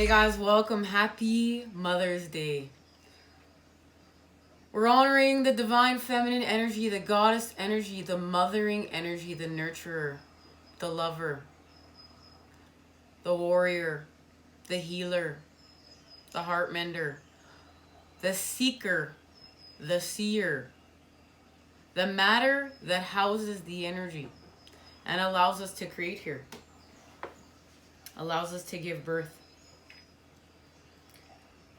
Hey guys, welcome. Happy Mother's Day. We're honoring the divine feminine energy, the goddess energy, the mothering energy, the nurturer, the lover, the warrior, the healer, the heart mender, the seeker, the seer, the matter that houses the energy and allows us to create here, allows us to give birth,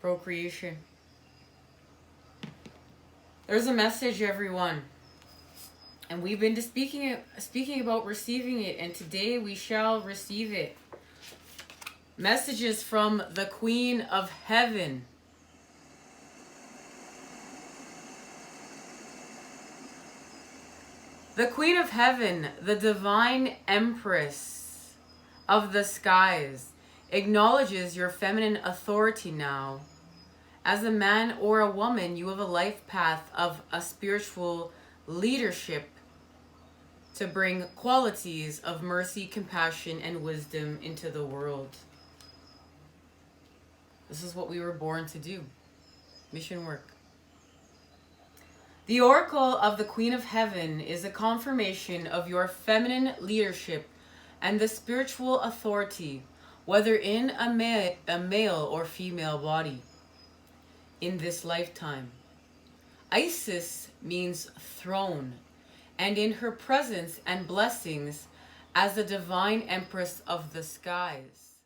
procreation. There's a message, everyone, and we've been speaking about receiving it, and today we shall receive it. Messages from the Queen of Heaven. The Queen of Heaven, the divine empress of the skies, acknowledges your feminine authority now. As a man or a woman, you have a life path of a spiritual leadership to bring qualities of mercy, compassion, and wisdom into the world. This is what we were born to do. Mission work. The Oracle of the Queen of Heaven is a confirmation of your feminine leadership and the spiritual authority, whether in a male or female body, in this lifetime. Isis means throne, and in her presence and blessings as the divine empress of the skies,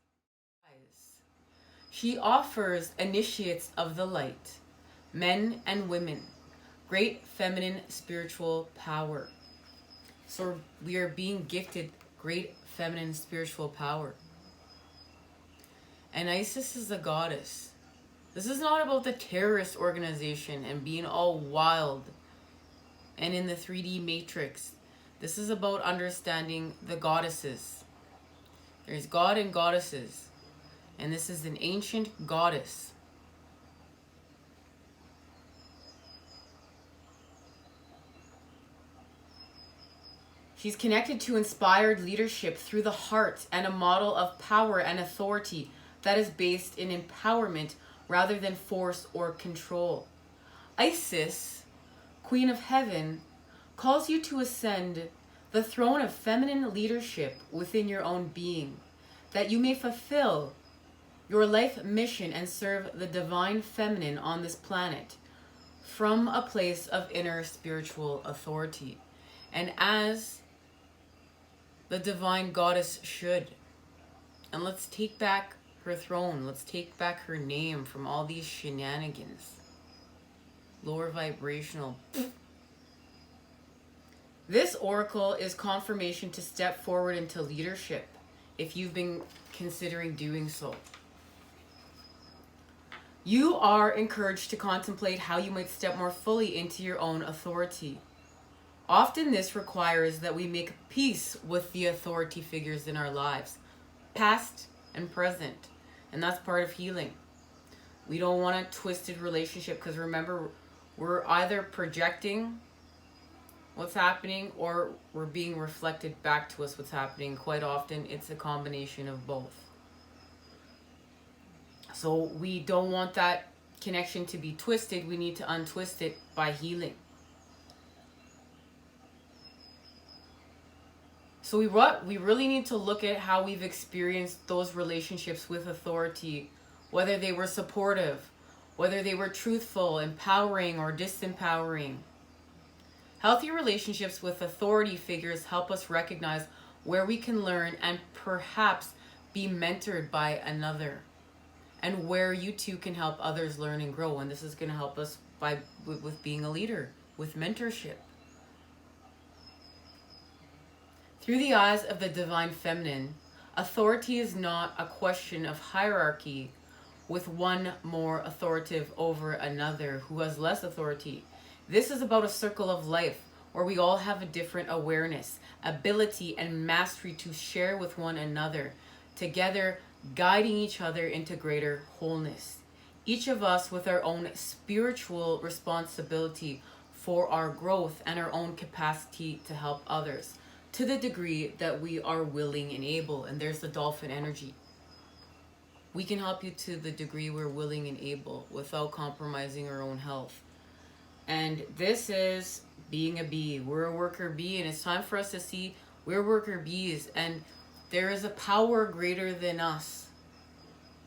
she offers initiates of the light, men and women, great feminine spiritual power. So we are being gifted great feminine spiritual power. And Isis is a goddess. This is not about the terrorist organization and being all wild and in the 3D matrix. This is about understanding the goddesses. There's God and goddesses. And this is an ancient goddess. She's connected to inspired leadership through the heart and a model of power and authority that is based in empowerment rather than force or control. Isis, Queen of Heaven, calls you to ascend the throne of feminine leadership within your own being, that you may fulfill your life mission and serve the divine feminine on this planet from a place of inner spiritual authority, and as the divine goddess should. And let's take back her throne. Let's take back her name from all these shenanigans. Lower vibrational. This oracle is confirmation to step forward into leadership if you've been considering doing so. You are encouraged to contemplate how you might step more fully into your own authority. Often this requires that we make peace with the authority figures in our lives, past and present, and that's part of healing. We don't want a twisted relationship, because remember, we're either projecting what's happening or we're being reflected back to us what's happening. Quite often it's a combination of both. So we don't want that connection to be twisted. We need to untwist it by healing. So we really need to look at how we've experienced those relationships with authority, whether they were supportive, whether they were truthful, empowering, or disempowering. Healthy relationships with authority figures help us recognize where we can learn and perhaps be mentored by another, and where you too can help others learn and grow. And this is going to help us with being a leader, with mentorship. Through the eyes of the divine feminine, authority is not a question of hierarchy with one more authoritative over another who has less authority. This is about a circle of life where we all have a different awareness, ability, and mastery to share with one another, together guiding each other into greater wholeness. Each of us with our own spiritual responsibility for our growth and our own capacity to help others, to the degree that we are willing and able. And there's the dolphin energy. We can help you to the degree we're willing and able without compromising our own health. And this is being a bee. We're a worker bee, and it's time for us to see we're worker bees, and there is a power greater than us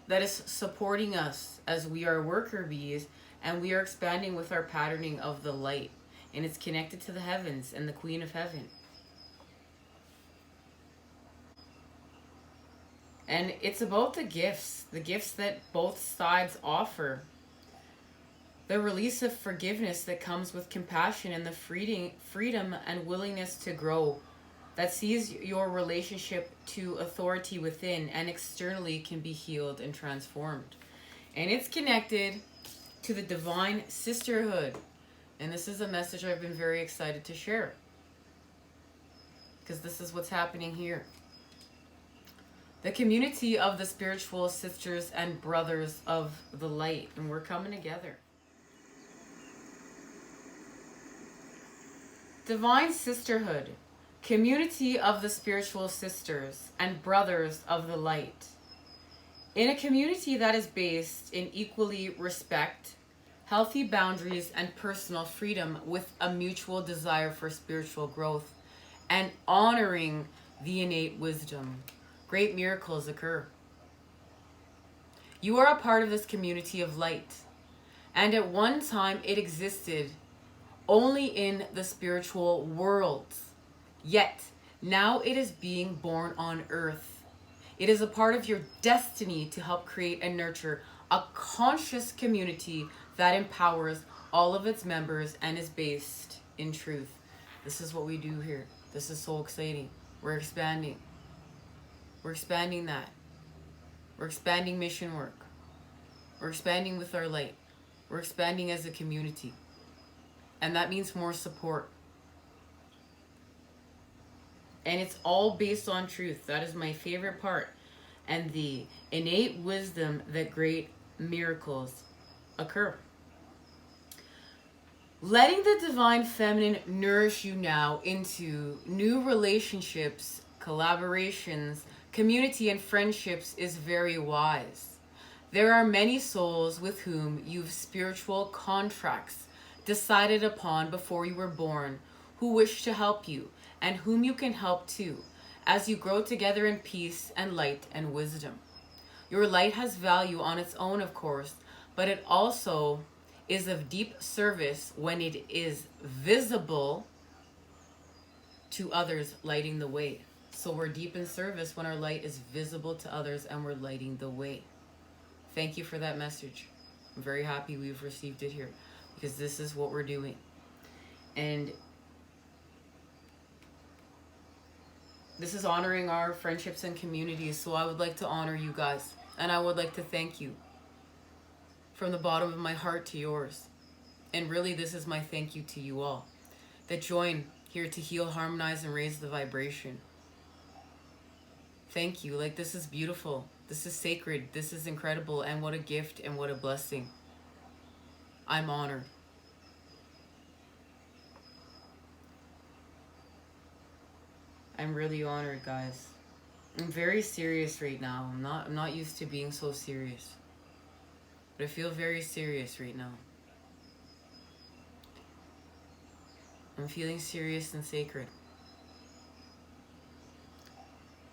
that is supporting us as we are worker bees, and we are expanding with our patterning of the light, and it's connected to the heavens and the Queen of Heaven. And it's about the gifts that both sides offer. The release of forgiveness that comes with compassion, and the freedom and willingness to grow that sees your relationship to authority within and externally can be healed and transformed. And it's connected to the divine sisterhood. And this is a message I've been very excited to share, because this is what's happening here. The community of the spiritual sisters and brothers of the light, and we're coming together. Divine sisterhood, community of the spiritual sisters and brothers of the light. In a community that is based in equally respect, healthy boundaries, and personal freedom, with a mutual desire for spiritual growth and honoring the innate wisdom, great miracles occur. You are a part of this community of light, and at one time it existed only in the spiritual world. Yet, now it is being born on earth. It is a part of your destiny to help create and nurture a conscious community that empowers all of its members and is based in truth. This is what we do here. This is so exciting. We're expanding. We're expanding that. We're expanding mission work. We're expanding with our light. We're expanding as a community. And that means more support. And it's all based on truth. That is my favorite part. And the innate wisdom that great miracles occur. Letting the divine feminine nourish you now into new relationships, collaborations, community, and friendships is very wise. There are many souls with whom you've spiritual contracts decided upon before you were born, who wish to help you and whom you can help too, as you grow together in peace and light and wisdom. Your light has value on its own, of course, but it also is of deep service when it is visible to others, lighting the way. So we're deep in service when our light is visible to others and we're lighting the way. Thank you for that message. I'm very happy we've received it here, because this is what we're doing. And this is honoring our friendships and communities. So I would like to honor you guys, and I would like to thank you from the bottom of my heart to yours. And really, this is my thank you to you all that join here to heal, harmonize, and raise the vibration. Thank you. Like, this is beautiful. This is sacred. This is incredible. And what a gift and what a blessing. I'm honored. I'm really honored, guys. I'm very serious right now. I'm not used to being so serious. But I feel very serious right now. I'm feeling serious and sacred.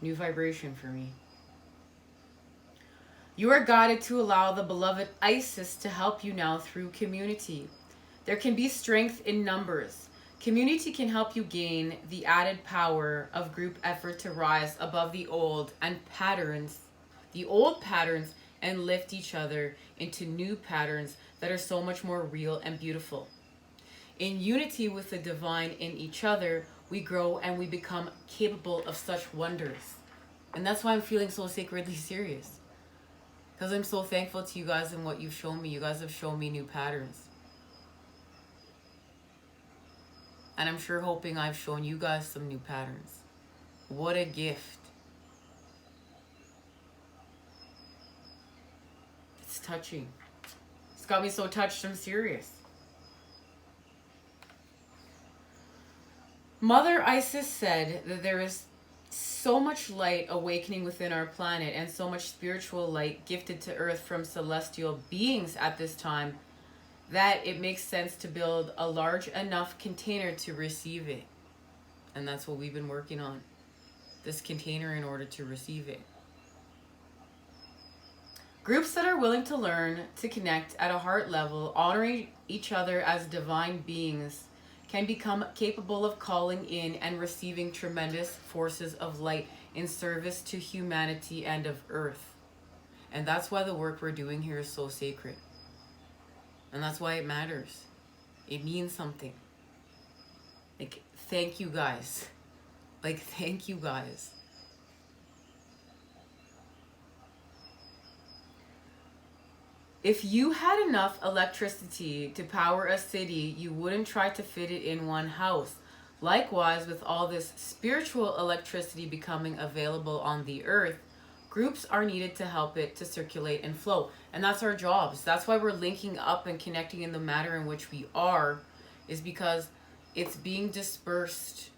New vibration for me. You are guided to allow the beloved Isis to help you now through community. There can be strength in numbers. Community can help you gain the added power of group effort to rise above the old patterns, and lift each other into new patterns that are so much more real and beautiful. In unity with the divine in each other, we grow and we become capable of such wonders. And that's why I'm feeling so sacredly serious. Because I'm so thankful to you guys and what you've shown me. You guys have shown me new patterns. And I'm sure hoping I've shown you guys some new patterns. What a gift. It's touching. It's got me so touched, I'm serious. Mother Isis said that there is so much light awakening within our planet and so much spiritual light gifted to Earth from celestial beings at this time that it makes sense to build a large enough container to receive it. And that's what we've been working on, this container, in order to receive it. Groups that are willing to learn to connect at a heart level, honoring each other as divine beings, can become capable of calling in and receiving tremendous forces of light in service to humanity and of Earth. And that's why the work we're doing here is so sacred. And that's why it matters. It means something. Like, thank you guys. Like, thank you guys. If you had enough electricity to power a city, you wouldn't try to fit it in one house. Likewise, with all this spiritual electricity becoming available on the earth, groups are needed to help it to circulate and flow. And that's our jobs. That's why we're linking up and connecting in the matter in which we are, is because it's being dispersed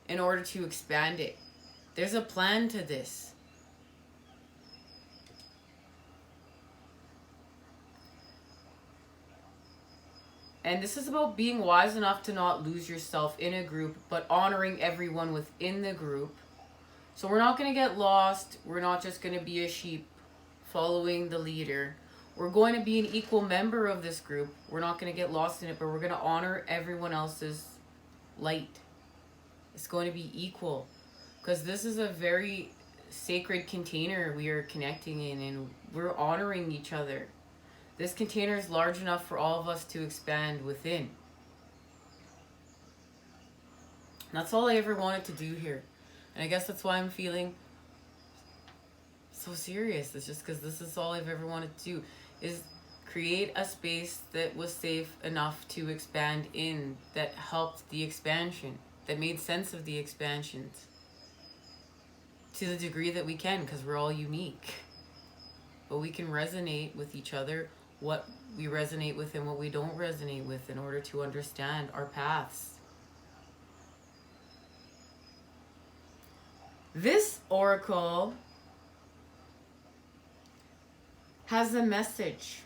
in order to expand it. There's a plan to this. And this is about being wise enough to not lose yourself in a group, but honoring everyone within the group. So we're not going to get lost. We're not just going to be a sheep following the leader. We're going to be an equal member of this group. We're not going to get lost in it, but we're going to honor everyone else's light. It's going to be equal, because this is a very sacred container we are connecting in, and we're honoring each other. This container is large enough for all of us to expand within. And that's all I ever wanted to do here. And I guess that's why I'm feeling so serious. It's just because this is all I've ever wanted to do, is create a space that was safe enough to expand in, that helped the expansion, that made sense of the expansions to the degree that we can, because we're all unique. But we can resonate with each other, what we resonate with and what we don't resonate with, in order to understand our paths. This oracle has a message.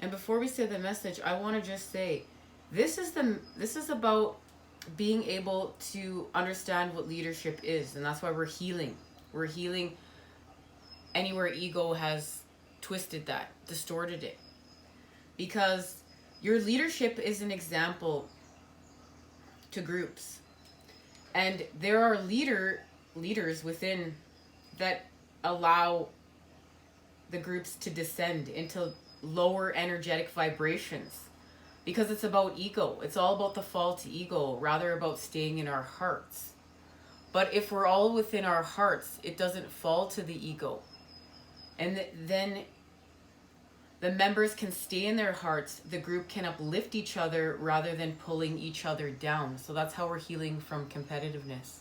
And before we say the message, I want to just say, this is about being able to understand what leadership is, and that's why we're healing. We're healing anywhere ego has twisted that, distorted it. Because your leadership is an example to groups. And there are leaders within that allow the groups to descend into lower energetic vibrations. Because it's about ego. It's all about the fall to ego, rather about staying in our hearts. But if we're all within our hearts, it doesn't fall to the ego. And then the members can stay in their hearts. The group can uplift each other rather than pulling each other down. So that's how we're healing from competitiveness.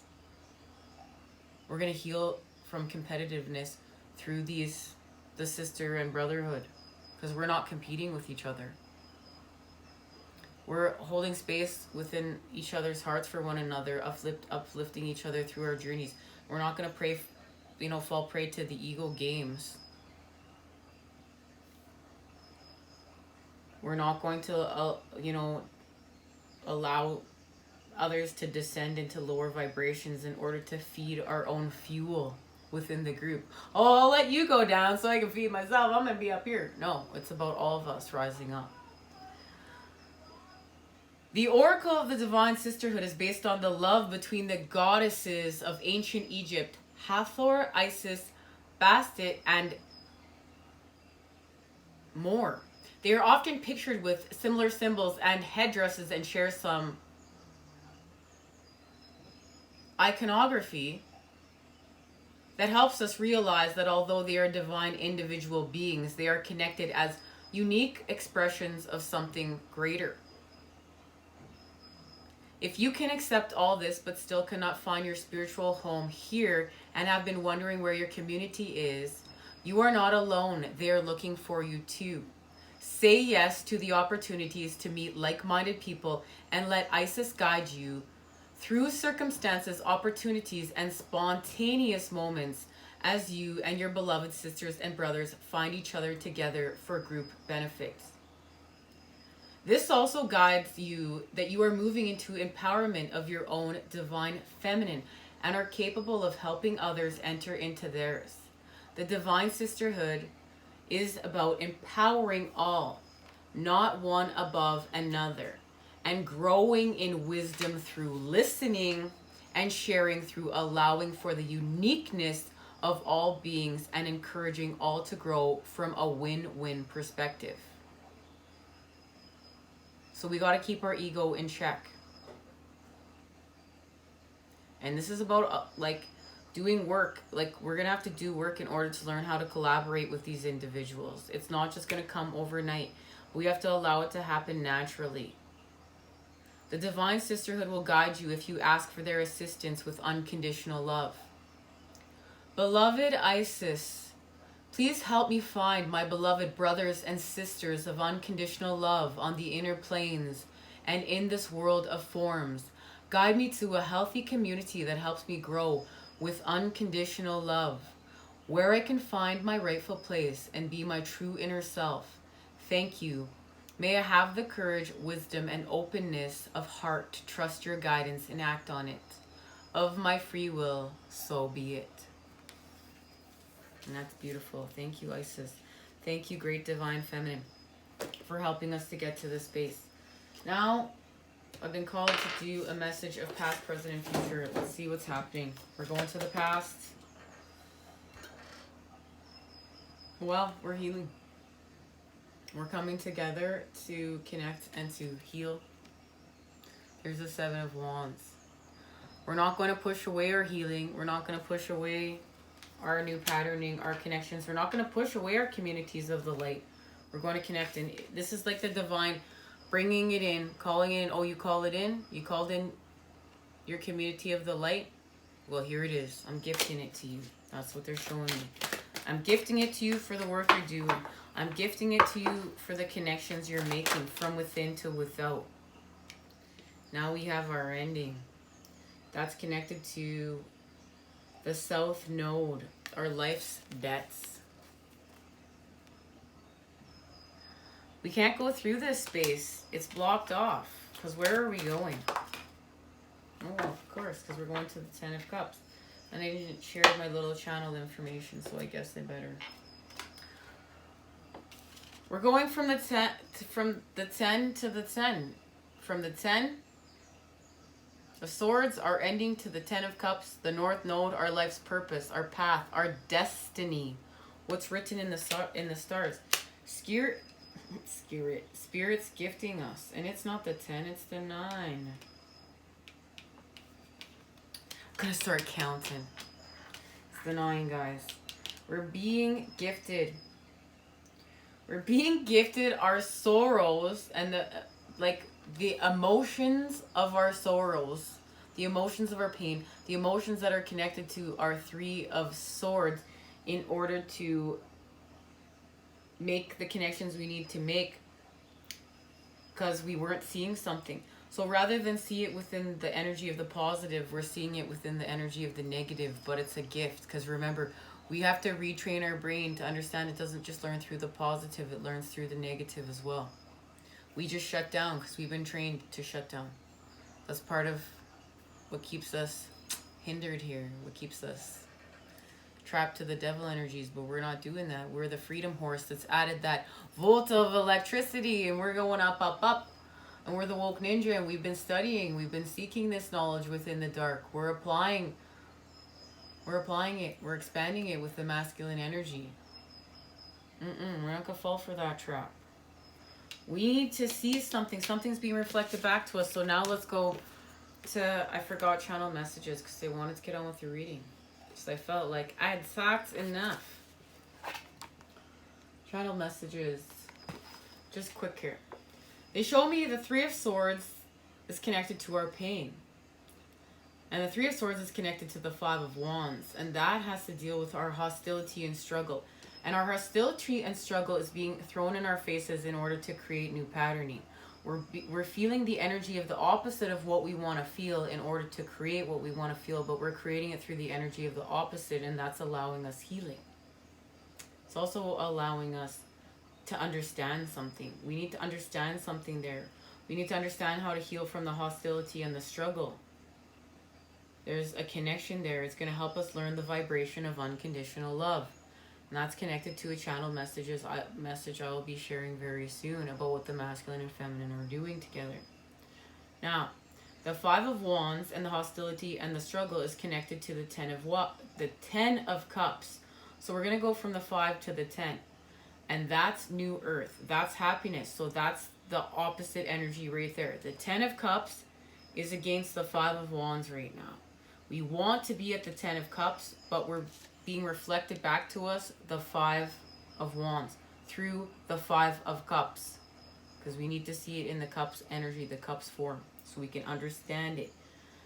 We're going to heal from competitiveness through the sister and brotherhood, because we're not competing with each other. We're holding space within each other's hearts for one another, uplifting each other through our journeys. We're not going to fall prey to the ego games. We're not going to, allow others to descend into lower vibrations in order to feed our own fuel within the group. Oh, I'll let you go down so I can feed myself. I'm going to be up here. No, it's about all of us rising up. The Oracle of the Divine Sisterhood is based on the love between the goddesses of ancient Egypt, Hathor, Isis, Bastet, and more. They are often pictured with similar symbols and headdresses and share some iconography that helps us realize that although they are divine individual beings, they are connected as unique expressions of something greater. If you can accept all this but still cannot find your spiritual home here and have been wondering where your community is, you are not alone. They are looking for you too. Say yes to the opportunities to meet like-minded people and let Isis guide you through circumstances, opportunities, and spontaneous moments as you and your beloved sisters and brothers find each other together for group benefits. This also guides you that you are moving into empowerment of your own divine feminine and are capable of helping others enter into theirs. The divine sisterhood is about empowering all, not one above another, and growing in wisdom through listening and sharing, through allowing for the uniqueness of all beings and encouraging all to grow from a win-win perspective. So we got to keep our ego in check. And this is about doing work. Like, we're going to have to do work in order to learn how to collaborate with these individuals. It's not just going to come overnight. We have to allow it to happen naturally. The divine sisterhood will guide you if you ask for their assistance with unconditional love. Beloved Isis, please help me find my beloved brothers and sisters of unconditional love on the inner planes and in this world of forms. Guide me to a healthy community that helps me grow with unconditional love, where I can find my rightful place and be my true inner self. Thank you. May I have the courage, wisdom, and openness of heart to trust your guidance and act on it. Of my free will, so be it. And that's beautiful. Thank you, Isis. Thank you, Great Divine Feminine, for helping us to get to this space. Now, I've been called to do a message of past, present, and future. Let's see what's happening. We're going to the past. Well, we're healing. We're coming together to connect and to heal. There's the Seven of Wands. We're not going to push away our healing. We're not going to push away our new patterning, our connections. We're not going to push away our communities of the light. We're going to connect. And this is like the divine bringing it in, calling in. Oh, you call it in? You called in your community of the light? Well, here it is. I'm gifting it to you. That's what they're showing me. I'm gifting it to you for the work you're doing. I'm gifting it to you for the connections you're making from within to without. Now we have our ending. That's connected to the South Node, our life's debts. We can't go through this space. It's blocked off. Because where are we going? Oh, of course, because we're going to the Ten of Cups. And I didn't share my little channel information, so I guess I better. We're going from the 10 to the 10. From the 10 of Swords, our ending, to the 10 of Cups, the North Node, our life's purpose, our path, our destiny. What's written in the stars. Spirit's gifting us. And it's not the 10, it's the 9. I'm gonna start counting. It's the 9, guys. We're being gifted. We're being gifted our sorrows and the emotions of our sorrows, the emotions of our pain, the emotions that are connected to our 3 of Swords, in order to make the connections we need to make, because we weren't seeing something. So rather than see it within the energy of the positive, we're seeing it within the energy of the negative, but it's a gift. Because remember, we have to retrain our brain to understand it doesn't just learn through the positive, it learns through the negative as well. We just shut down because we've been trained to shut down. That's part of what keeps us hindered here, what keeps us trapped to the devil energies, but we're not doing that. We're the freedom horse that's added that volt of electricity, and we're going up, up, up. And we're the woke ninja, and we've been studying, we've been seeking this knowledge within the dark. We're applying it, we're expanding it with the masculine energy. We're not gonna fall for that trap. We need to see something. Something's being reflected back to us. So now let's go to, I forgot channel messages because they wanted to get on with the reading. So I felt like I had talked enough. Channel messages. Just quick here. They show me the 3 of Swords is connected to our pain. And the 3 of Swords is connected to the 5 of Wands. And that has to deal with our hostility and struggle. And our hostility and struggle is being thrown in our faces in order to create new patterning. We're feeling the energy of the opposite of what we want to feel in order to create what we want to feel, but we're creating it through the energy of the opposite, and that's allowing us healing. It's also allowing us to understand something. We need to understand something there. We need to understand how to heal from the hostility and the struggle. There's a connection there. It's going to help us learn the vibration of unconditional love. And that's connected to a channel message I will be sharing very soon about what the masculine and feminine are doing together. Now, the 5 of Wands and the hostility and the struggle is connected to the 10 of Cups. So we're going to go from the 5 to the 10. And that's new earth. That's happiness. So that's the opposite energy right there. The 10 of Cups is against the 5 of Wands right now. We want to be at the 10 of Cups, but we're being reflected back to us the 5 of Wands through the 5 of Cups, because we need to see it in the Cups energy, the Cups form, so we can understand it,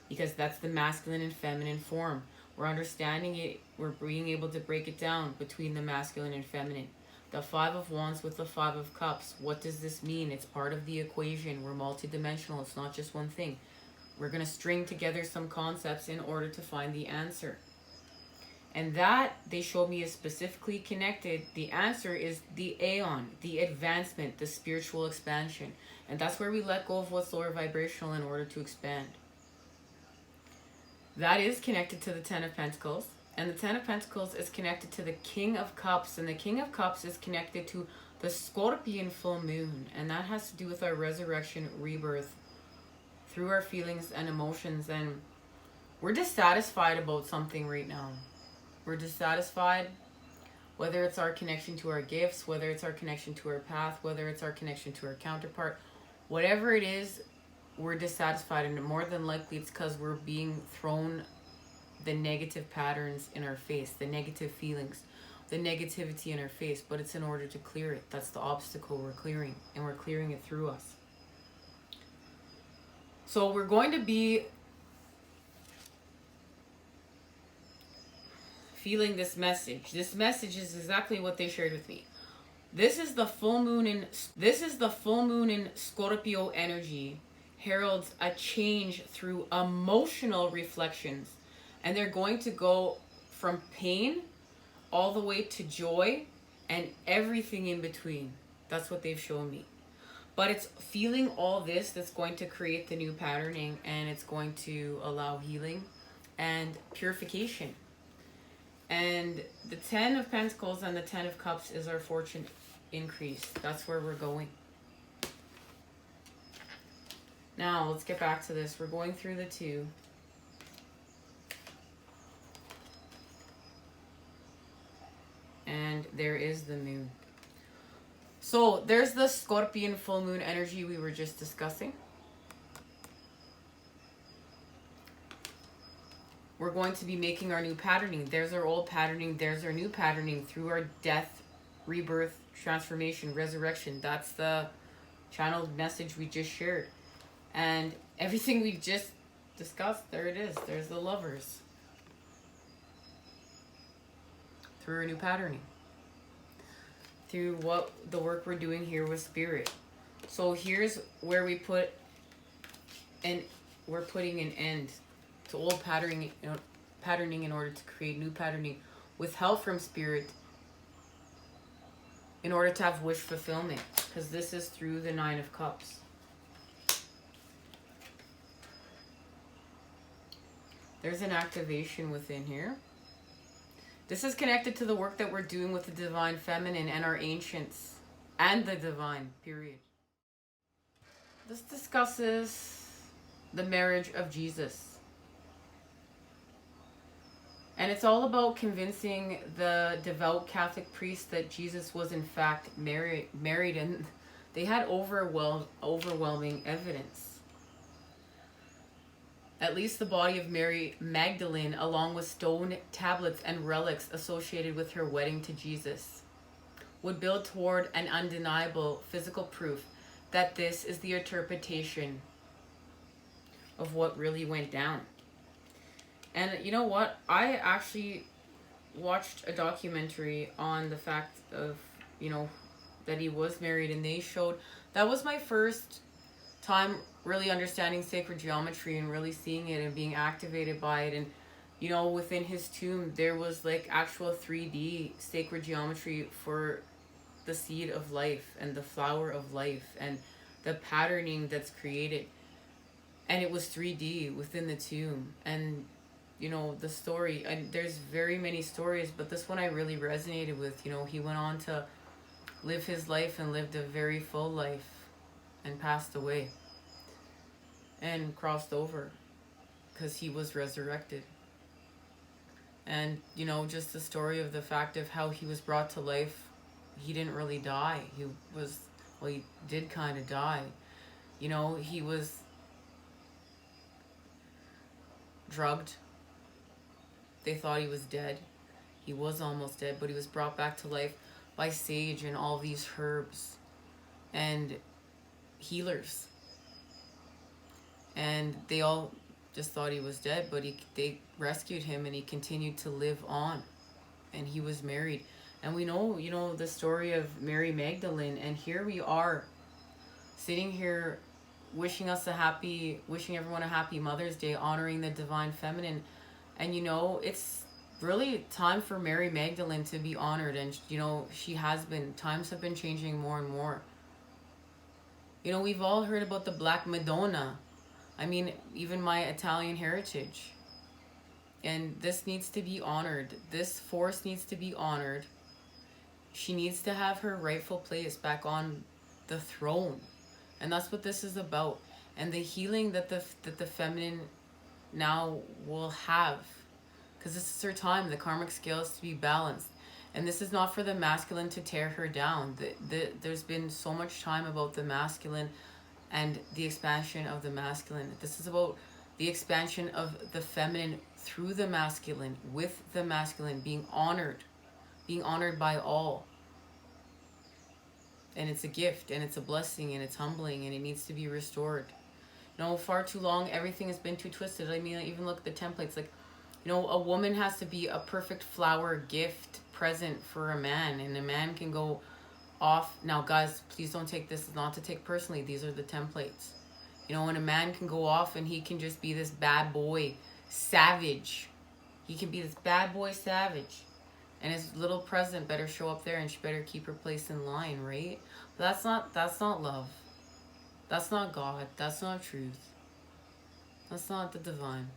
because that's the masculine and feminine form. We're understanding it. We're being able to break it down between the masculine and feminine. The 5 of Wands with the 5 of Cups. What does this mean? It's part of the equation. We're multidimensional. It's not just one thing. We're going to string together some concepts in order to find the answer. And that, they showed me, is specifically connected. The answer is the aeon, the advancement, the spiritual expansion. And that's where we let go of what's lower vibrational in order to expand. That is connected to the 10 of Pentacles. And the 10 of Pentacles is connected to the King of Cups. And the King of Cups is connected to the Scorpion full moon. And that has to do with our resurrection, rebirth, through our feelings and emotions. And we're dissatisfied about something right now. We're dissatisfied, whether it's our connection to our gifts, whether it's our connection to our path, whether it's our connection to our counterpart. Whatever it is, we're dissatisfied, and more than likely it's because we're being thrown the negative patterns in our face, the negative feelings, the negativity in our face, but it's in order to clear it. That's the obstacle we're clearing, and we're clearing it through us. So we're going to be feeling this message. This message is exactly what they shared with me. This is the full moon in Scorpio energy heralds a change through emotional reflections, and they're going to go from pain all the way to joy and everything in between. That's what they've shown me. But it's feeling all this that's going to create the new patterning, and it's going to allow healing and purification. And the 10 of Pentacles and the 10 of Cups is our fortune increase. That's where we're going. Now, let's get back to this. We're going through the 2. And there is the moon. So, there's the Scorpion full moon energy we were just discussing. We're going to be making our new patterning. There's our old patterning. There's our new patterning through our death, rebirth, transformation, resurrection. That's the channeled message we just shared. And everything we just discussed, there it is. There's the Lovers. Through our new patterning. Through what the work we're doing here with Spirit. So here's where we put, and we're putting an end to old patterning in order to create new patterning with help from Spirit in order to have wish fulfillment, because this is through the 9 of Cups. There's an activation within here. This is connected to the work that we're doing with the Divine Feminine and our ancients and the Divine, period. This discusses the marriage of Jesus. And it's all about convincing the devout Catholic priest that Jesus was in fact married, and they had overwhelming evidence. At least the body of Mary Magdalene, along with stone tablets and relics associated with her wedding to Jesus, would build toward an undeniable physical proof that this is the interpretation of what really went down. And you know what? I actually watched a documentary on the fact of, that he was married, and they showed, that was my first time really understanding sacred geometry and really seeing it and being activated by it. And, you know, within his tomb, there was like actual 3D sacred geometry for the seed of life and the flower of life and the patterning that's created. And it was 3D within the tomb. And, you know, the story, and there's very many stories, but this one I really resonated with. You know, he went on to live his life and lived a very full life and passed away and crossed over because he was resurrected. And, you know, just the story of the fact of how he was brought to life. He didn't really die. He was, well, he did kind of die. You know, he was drugged. They thought he was dead. He was almost dead, but he was brought back to life by sage and all these herbs and healers. And they all just thought he was dead, but they rescued him and he continued to live on. And he was married. And we know, you know, the story of Mary Magdalene. And here we are, sitting here wishing everyone a happy Mother's Day, honoring the divine feminine. And, you know, it's really time for Mary Magdalene to be honored. And, you know, she has been. Times have been changing more and more. You know, we've all heard about the Black Madonna. I mean, even my Italian heritage. And this needs to be honored. This force needs to be honored. She needs to have her rightful place back on the throne. And that's what this is about. And the healing that the feminine now will have. Because this is her time. The karmic scale is to be balanced. And this is not for the masculine to tear her down. There's been so much time about the masculine and the expansion of the masculine. This is about the expansion of the feminine through the masculine, with the masculine, being honored by all. And it's a gift, and it's a blessing, and it's humbling, and it needs to be restored. You know, far too long, everything has been too twisted. I mean, even look at the templates. Like, you know, a woman has to be a perfect flower gift present for a man, and a man can go off. Now, guys, please don't take this not to take personally. These are the templates. You know, when a man can go off and he can just be this bad boy savage. He can be this bad boy savage. And his little present better show up there, and she better keep her place in line, right? But that's not love. That's not God. That's not truth. That's not the divine.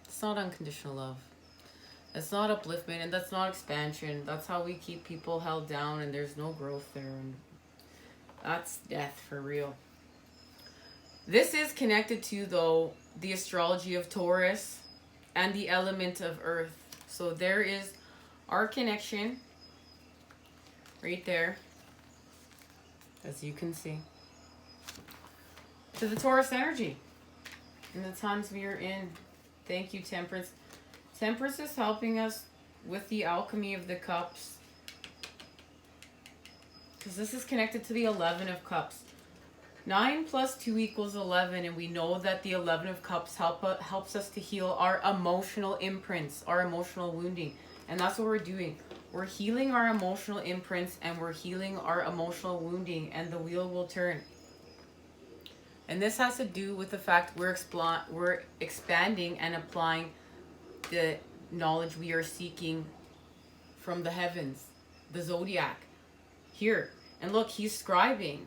It's not unconditional love. It's not upliftment, and that's not expansion. That's how we keep people held down, and there's no growth there. And that's death for real. This is connected to, though, the astrology of Taurus and the element of Earth. So there is our connection right there, as you can see, to the Taurus energy in the times we are in. Thank you, Temperance. Temperance is helping us with the alchemy of the cups, because this is connected to the 11 of cups. 9 plus 2 equals 11, and we know that the 11 of cups helps us to heal our emotional imprints, our emotional wounding. And that's what we're doing. We're healing our emotional imprints, and we're healing our emotional wounding, and the wheel will turn. And this has to do with the fact we're expanding and applying the knowledge we are seeking from the heavens, the zodiac, here. And look, he's scribing.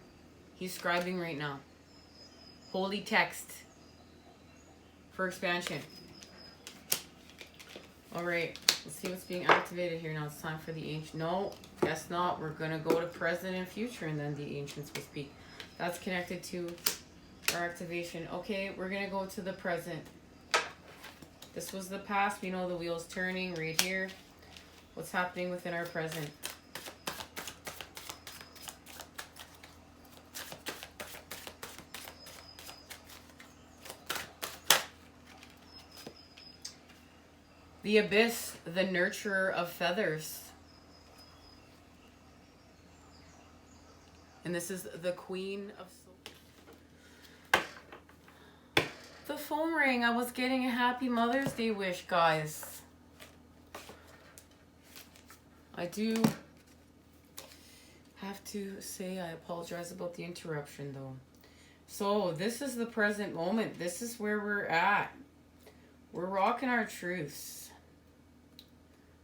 He's scribing right now. Holy text for expansion. All right, let's see what's being activated here now. It's time for the ancient. No, guess not. We're going to go to present and future, and then the ancients will speak. That's connected to our activation. Okay, we're going to go to the present. This was the past. We know the wheel's turning right here. What's happening within our present? The abyss, the nurturer of feathers. And this is the Queen of Swords. The phone rang. I was getting a happy Mother's Day wish, guys. I do have to say I apologize about the interruption, though. So this is the present moment. This is where we're at. We're rocking our truths.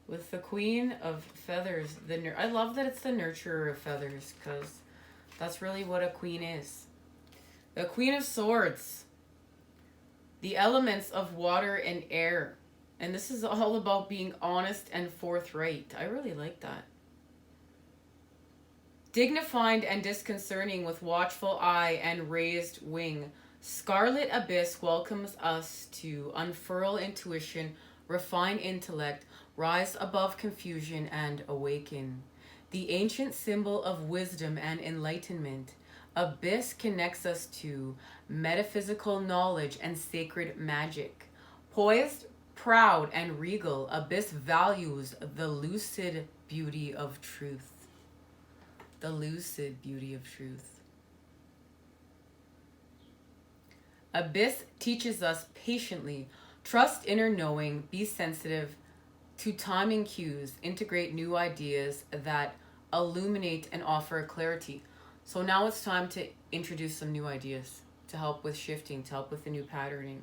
With the Queen of Feathers. I love that it's the nurturer of feathers, because that's really what a queen is. The Queen of Swords. The elements of water and air. And this is all about being honest and forthright. I really like that. Dignified and disconcerting with watchful eye and raised wing. Scarlet Abyss welcomes us to unfurl intuition, refine intellect, rise above confusion and awaken. The ancient symbol of wisdom and enlightenment. Abyss connects us to metaphysical knowledge and sacred magic. Poised, proud, and regal, Abyss values the lucid beauty of truth. The lucid beauty of truth. Abyss teaches us patiently, trust inner knowing, be sensitive to timing cues, integrate new ideas that illuminate and offer clarity. So now it's time to introduce some new ideas to help with shifting, to help with the new patterning.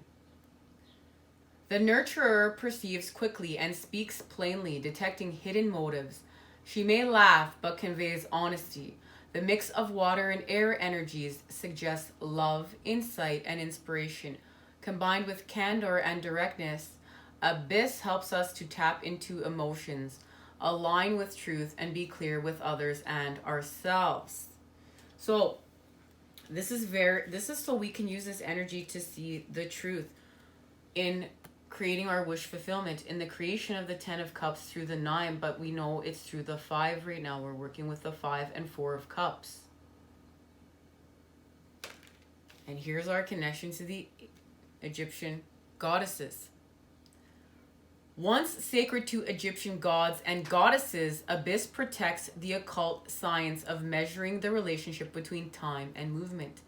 The nurturer perceives quickly and speaks plainly, detecting hidden motives. She may laugh, but conveys honesty. The mix of water and air energies suggests love, insight, and inspiration. Combined with candor and directness, Abyss helps us to tap into emotions, align with truth, and be clear with others and ourselves. So, this is so we can use this energy to see the truth in creating our wish fulfillment, in the creation of the 10 of Cups through the 9, but we know it's through the 5 right now. We're working with the 5 and 4 of Cups. And here's our connection to the Egyptian goddesses. Once sacred to Egyptian gods and goddesses, Abyss protects the occult science of measuring the relationship between time and movement.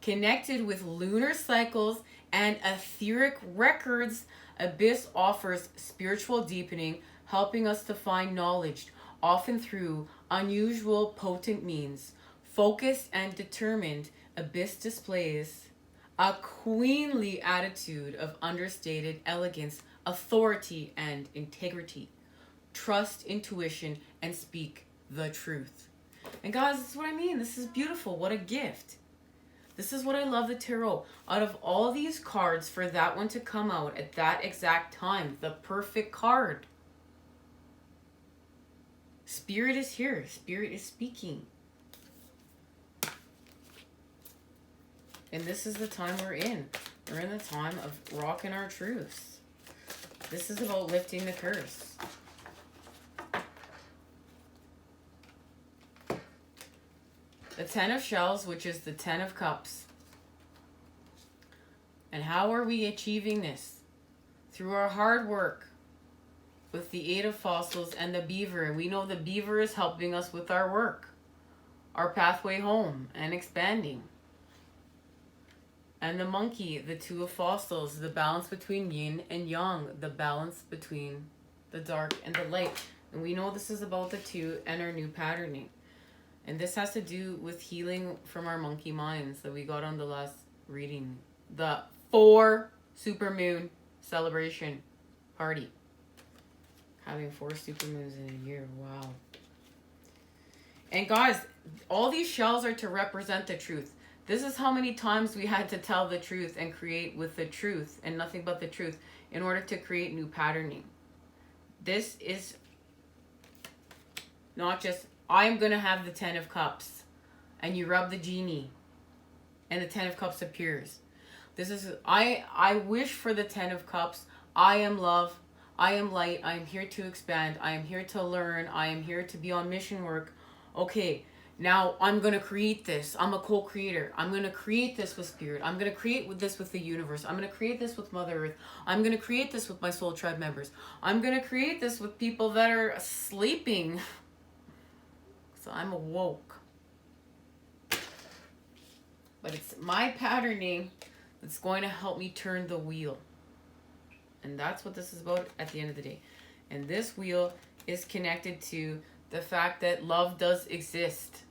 Connected with lunar cycles and etheric records, Abyss offers spiritual deepening, helping us to find knowledge, often through unusual, potent means. Focused and determined, Abyss displays a queenly attitude of understated elegance, authority, and integrity. Trust intuition and speak the truth. And guys, this is what I mean. This is beautiful. What a gift. This is what I love the tarot. Out of all these cards, for that one to come out at that exact time, the perfect card. Spirit is here. Spirit is speaking. And this is the time we're in. We're in the time of rocking our truths. This is about lifting the curse. The 10 of Shells, which is the 10 of Cups. And how are we achieving this? Through our hard work with the 8 of Fossils and the Beaver. And we know the Beaver is helping us with our work, our pathway home and expanding. And the Monkey, the 2 of Fossils, the balance between yin and yang, the balance between the dark and the light. And we know this is about the 2 and our new patterning. And this has to do with healing from our monkey minds that we got on the last reading. The 4 supermoon celebration party. Having 4 supermoons in a year. Wow. And guys, all these shells are to represent the truth. This is how many times we had to tell the truth and create with the truth and nothing but the truth in order to create new patterning. This is not just, I'm going to have the 10 of Cups and you rub the genie and the 10 of Cups appears. This is, I wish for the 10 of Cups. I am love. I am light. I am here to expand. I am here to learn. I am here to be on mission work. Okay. Now I'm going to create this. I'm a co-creator. I'm going to create this with Spirit. I'm going to create this with the universe. I'm going to create this with Mother Earth. I'm going to create this with my soul tribe members. I'm going to create this with people that are sleeping. So I'm awoke. But it's my patterning that's going to help me turn the wheel. And that's what this is about at the end of the day. And this wheel is connected to the fact that love does exist.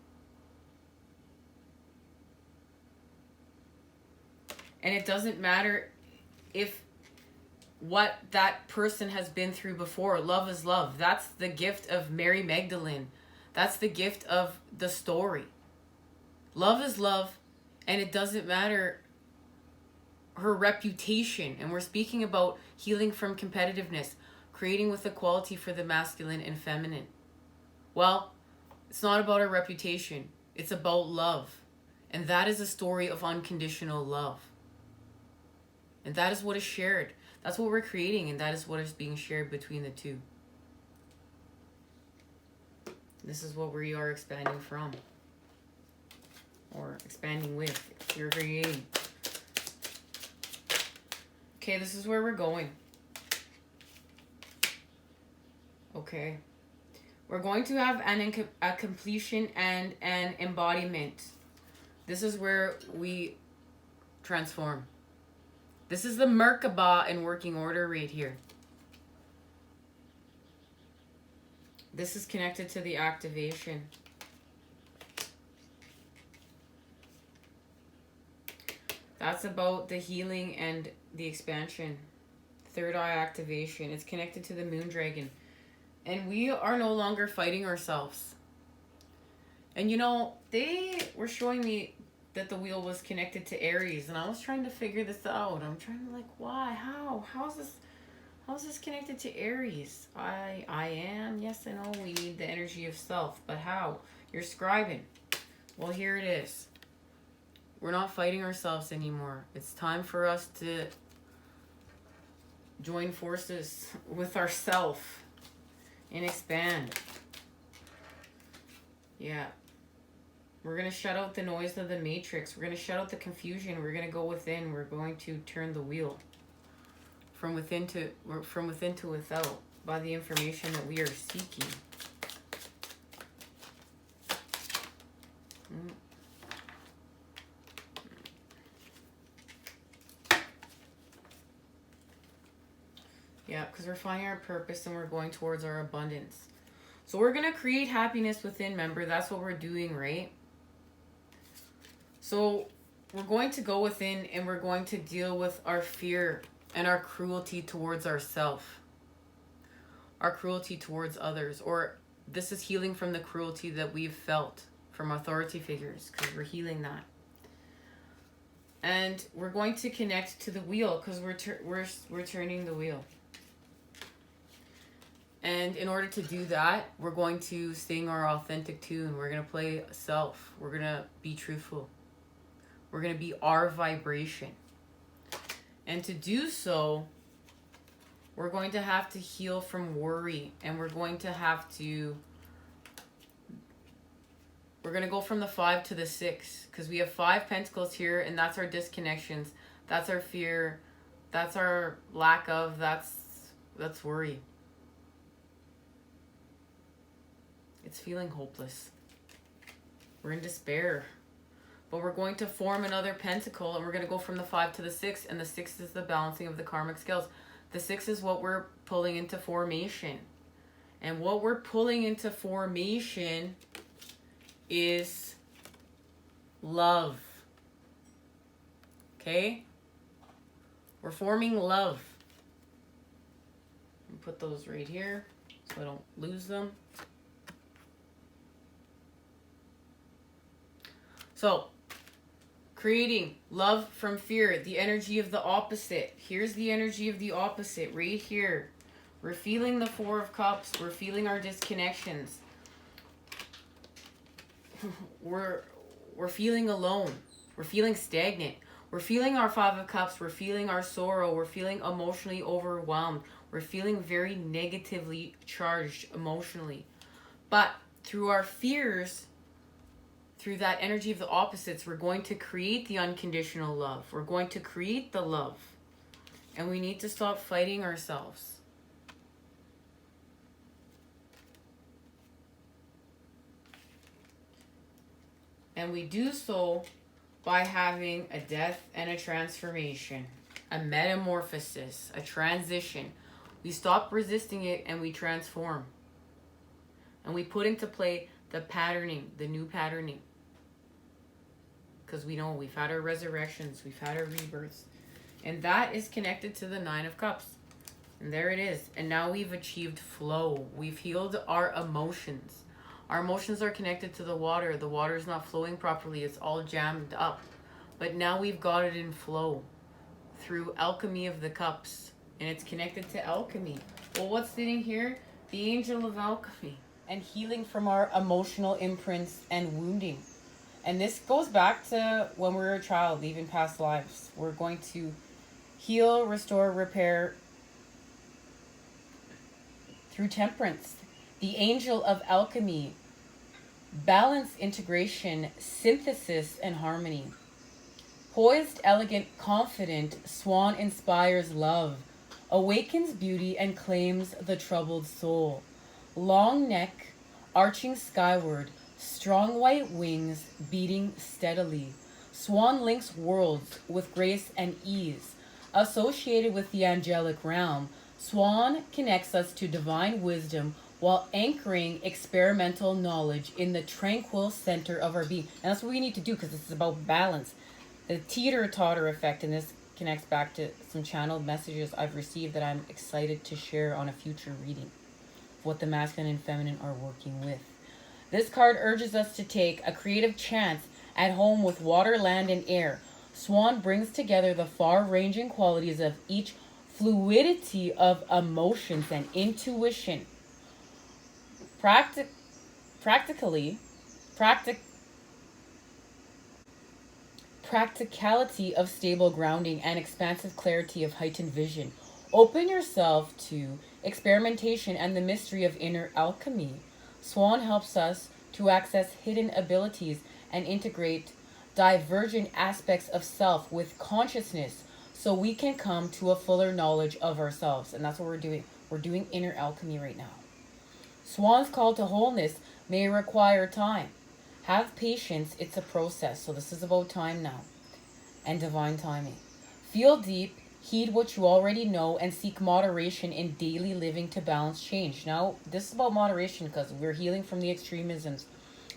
And it doesn't matter if what that person has been through before. Love is love. That's the gift of Mary Magdalene. That's the gift of the story. Love is love, and it doesn't matter her reputation. And we're speaking about healing from competitiveness, creating with equality for the masculine and feminine. Well, it's not about her reputation. It's about love. And that is a story of unconditional love. And that is what is shared. That's what we're creating, and that is what is being shared between the two. This is what we are expanding from. Or expanding with. You're creating. Okay, this is where we're going. Okay. We're going to have a completion and an embodiment. This is where we transform. This is the Merkaba in working order right here. This is connected to the activation. That's about the healing and the expansion. Third eye activation. It's connected to the moon dragon. And we are no longer fighting ourselves. And you know, they were showing me that the wheel was connected to Aries, and I was trying to figure this out. I'm trying to why? How is this connected to Aries? I am. Yes, I know we need the energy of self, but how? You're scribing. Well, here it is. We're not fighting ourselves anymore. It's time for us to join forces with ourself and expand. Yeah. We're going to shut out the noise of the matrix. We're going to shut out the confusion. We're going to go within. We're going to turn the wheel from within to without by the information that we are seeking. Yeah, because we're finding our purpose and we're going towards our abundance. So we're going to create happiness within, remember. That's what we're doing, right? So we're going to go within and we're going to deal with our fear and our cruelty towards ourselves. Our cruelty towards others. Or this is healing from the cruelty that we've felt from authority figures, because we're healing that. And we're going to connect to the wheel because we're turning the wheel. And in order to do that, we're going to sing our authentic tune. We're going to play self. We're going to be truthful. We're going to be our vibration. And to do so, we're going to have to heal from worry. And we're going to go from the 5 to the 6. Because we have 5 pentacles here, and that's our disconnections. That's our fear. That's our lack of, that's worry. It's feeling hopeless. We're in despair. But we're going to form another pentacle, and we're going to go from the 5 to the 6, and the 6 is the balancing of the karmic scales. The 6 is what we're pulling into formation. And what we're pulling into formation is love. Okay? We're forming love. Put those right here so I don't lose them. So, creating love from fear, the energy of the opposite. Here's the energy of the opposite right here. We're feeling the 4 of Cups. We're feeling our disconnections. We're feeling alone. We're feeling stagnant. We're feeling our 5 of Cups. We're feeling our sorrow. We're feeling emotionally overwhelmed. We're feeling very negatively charged emotionally. But through our fears, through that energy of the opposites, we're going to create the unconditional love. We're going to create the love. And we need to stop fighting ourselves. And we do so by having a death and a transformation, a metamorphosis, a transition. We stop resisting it and we transform. And we put into play the patterning, the new patterning. because we know we've had our resurrections, we've had our rebirths. And that is connected to the Nine of Cups. And there it is. And now we've achieved flow. We've healed our emotions. Our emotions are connected to the water. The water is not flowing properly. It's all jammed up. But now we've got it in flow through alchemy of the cups. And it's connected to alchemy. Well, what's sitting here? The angel of alchemy. And healing from our emotional imprints and wounding. And this goes back to when we were a child, even past lives. We're going to heal, restore, repair through temperance. The angel of alchemy. Balance, integration, synthesis, and harmony. Poised, elegant, confident, swan inspires love. Awakens beauty and claims the troubled soul. Long neck, arching skyward. Strong white wings beating steadily. Swan links worlds with grace and ease. Associated with the angelic realm, swan connects us to divine wisdom while anchoring experimental knowledge in the tranquil center of our being. And that's what we need to do, because this is about balance. The teeter-totter effect, and this connects back to some channeled messages I've received that I'm excited to share on a future reading of what the masculine and feminine are working with. This card urges us to take a creative chance at home with water, land, and air. Swan brings together the far-ranging qualities of each, fluidity of emotions and intuition. Practicality of stable grounding and expansive clarity of heightened vision. Open yourself to experimentation and the mystery of inner alchemy. Swan helps us to access hidden abilities and integrate divergent aspects of self with consciousness so we can come to a fuller knowledge of ourselves. And that's what we're doing. We're doing inner alchemy right now. Swan's call to wholeness may require time. Have patience. It's a process. So this is about time now and divine timing. Feel deep. Heed what you already know and seek moderation in daily living to balance change. Now, this is about moderation because we're healing from the extremisms.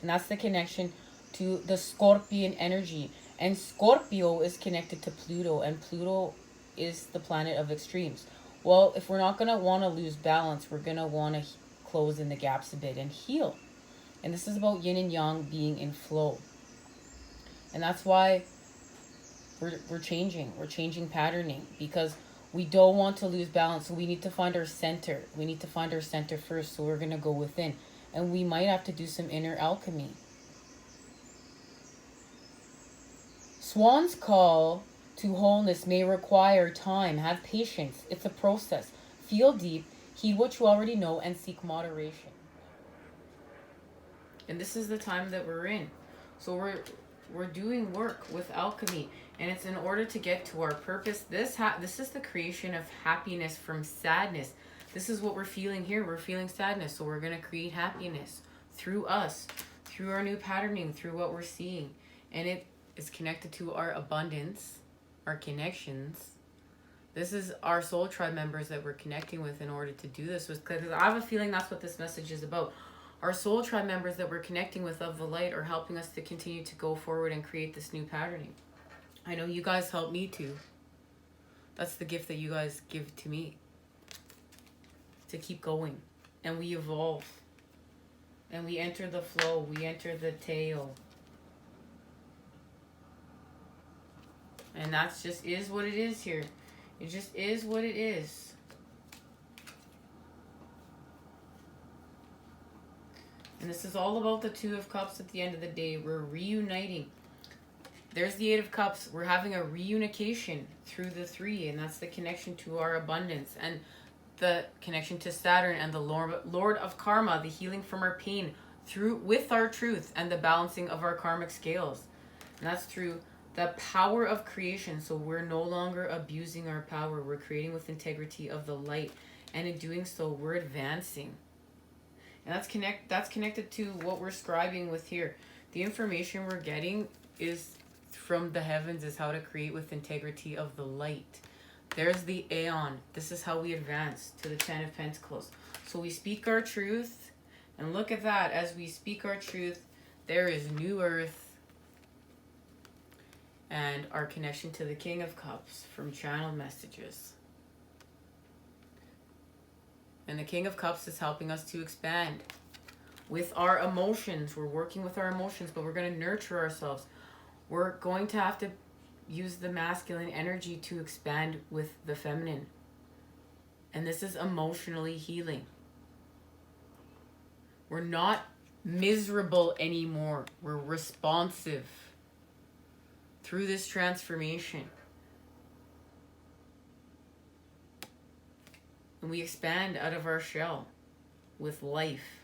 And that's the connection to the Scorpion energy. And Scorpio is connected to Pluto. And Pluto is the planet of extremes. Well, if we're not going to want to lose balance, we're going to want to close in the gaps a bit and heal. And this is about yin and yang being in flow. And that's why we're changing patterning, because we don't want to lose balance. So we need to find our center. We need to find our center first. So we're going to go within, and we might have to do some inner alchemy. Swan's call to wholeness may require time. Have patience. It's a process. Feel deep, heed what you already know, and seek moderation. And this is the time that we're in. So we're doing work with alchemy, and it's in order to get to our purpose. This is the creation of happiness from sadness. This is what we're feeling here. We're feeling sadness, so we're going to create happiness through us, through our new patterning, through what we're seeing. And it is connected to our abundance, our connections. This is our soul tribe members that we're connecting with in order to do this. Because I have a feeling that's what this message is about. Our soul tribe members that we're connecting with of the light are helping us to continue to go forward and create this new patterning. I know you guys help me too. That's the gift that you guys give to me. To keep going. And we evolve. And we enter the flow. We enter the tail. And that's just is what it is here. It just is what it is. And this is all about the Two of Cups at the end of the day. We're reuniting. There's the Eight of Cups. We're having a reunification through the Three. And that's the connection to our abundance. And the connection to Saturn and the Lord of Karma. The healing from our pain with our truth. And the balancing of our karmic scales. And that's through the power of creation. So we're no longer abusing our power. We're creating with integrity of the light. And in doing so, we're advancing. And that's connected to what we're scribing with here. The information we're getting is from the heavens, is how to create with integrity of the light. There's the Aeon. This is how we advance to the Ten of Pentacles. So we speak our truth. And look at that. As we speak our truth, there is new earth and our connection to the King of Cups from channel messages. And the King of Cups is helping us to expand with our emotions. We're working with our emotions, but we're going to nurture ourselves. We're going to have to use the masculine energy to expand with the feminine. And this is emotionally healing. We're not miserable anymore. We're responsive through this transformation. And we expand out of our shell with life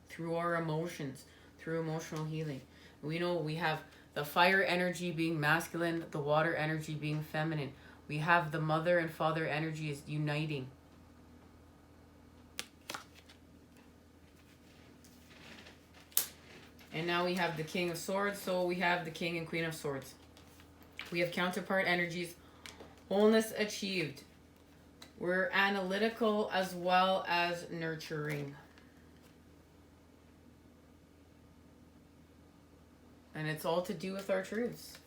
through our emotions, through emotional healing. We know we have the fire energy being masculine, the water energy being feminine. We have the mother and father energies uniting. And now we have the King of Swords, so we have the King and Queen of Swords. We have counterpart energies, wholeness achieved. We're analytical as well as nurturing. And it's all to do with our truths.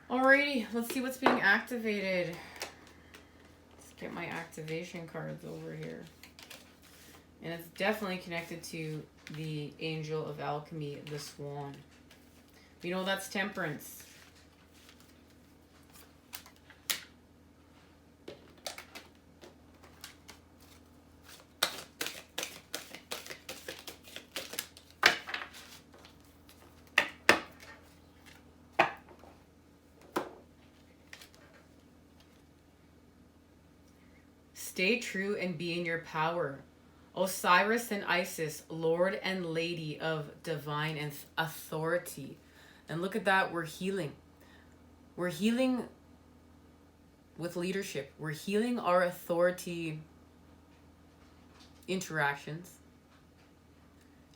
Alrighty, let's see what's being activated. Let's get my activation cards over here. And it's definitely connected to the Angel of Alchemy, the Swan. We know that's Temperance. Stay true and be in your power. Osiris and Isis, Lord and Lady of divine and authority. And look at that, we're healing. We're healing with leadership. We're healing our authority interactions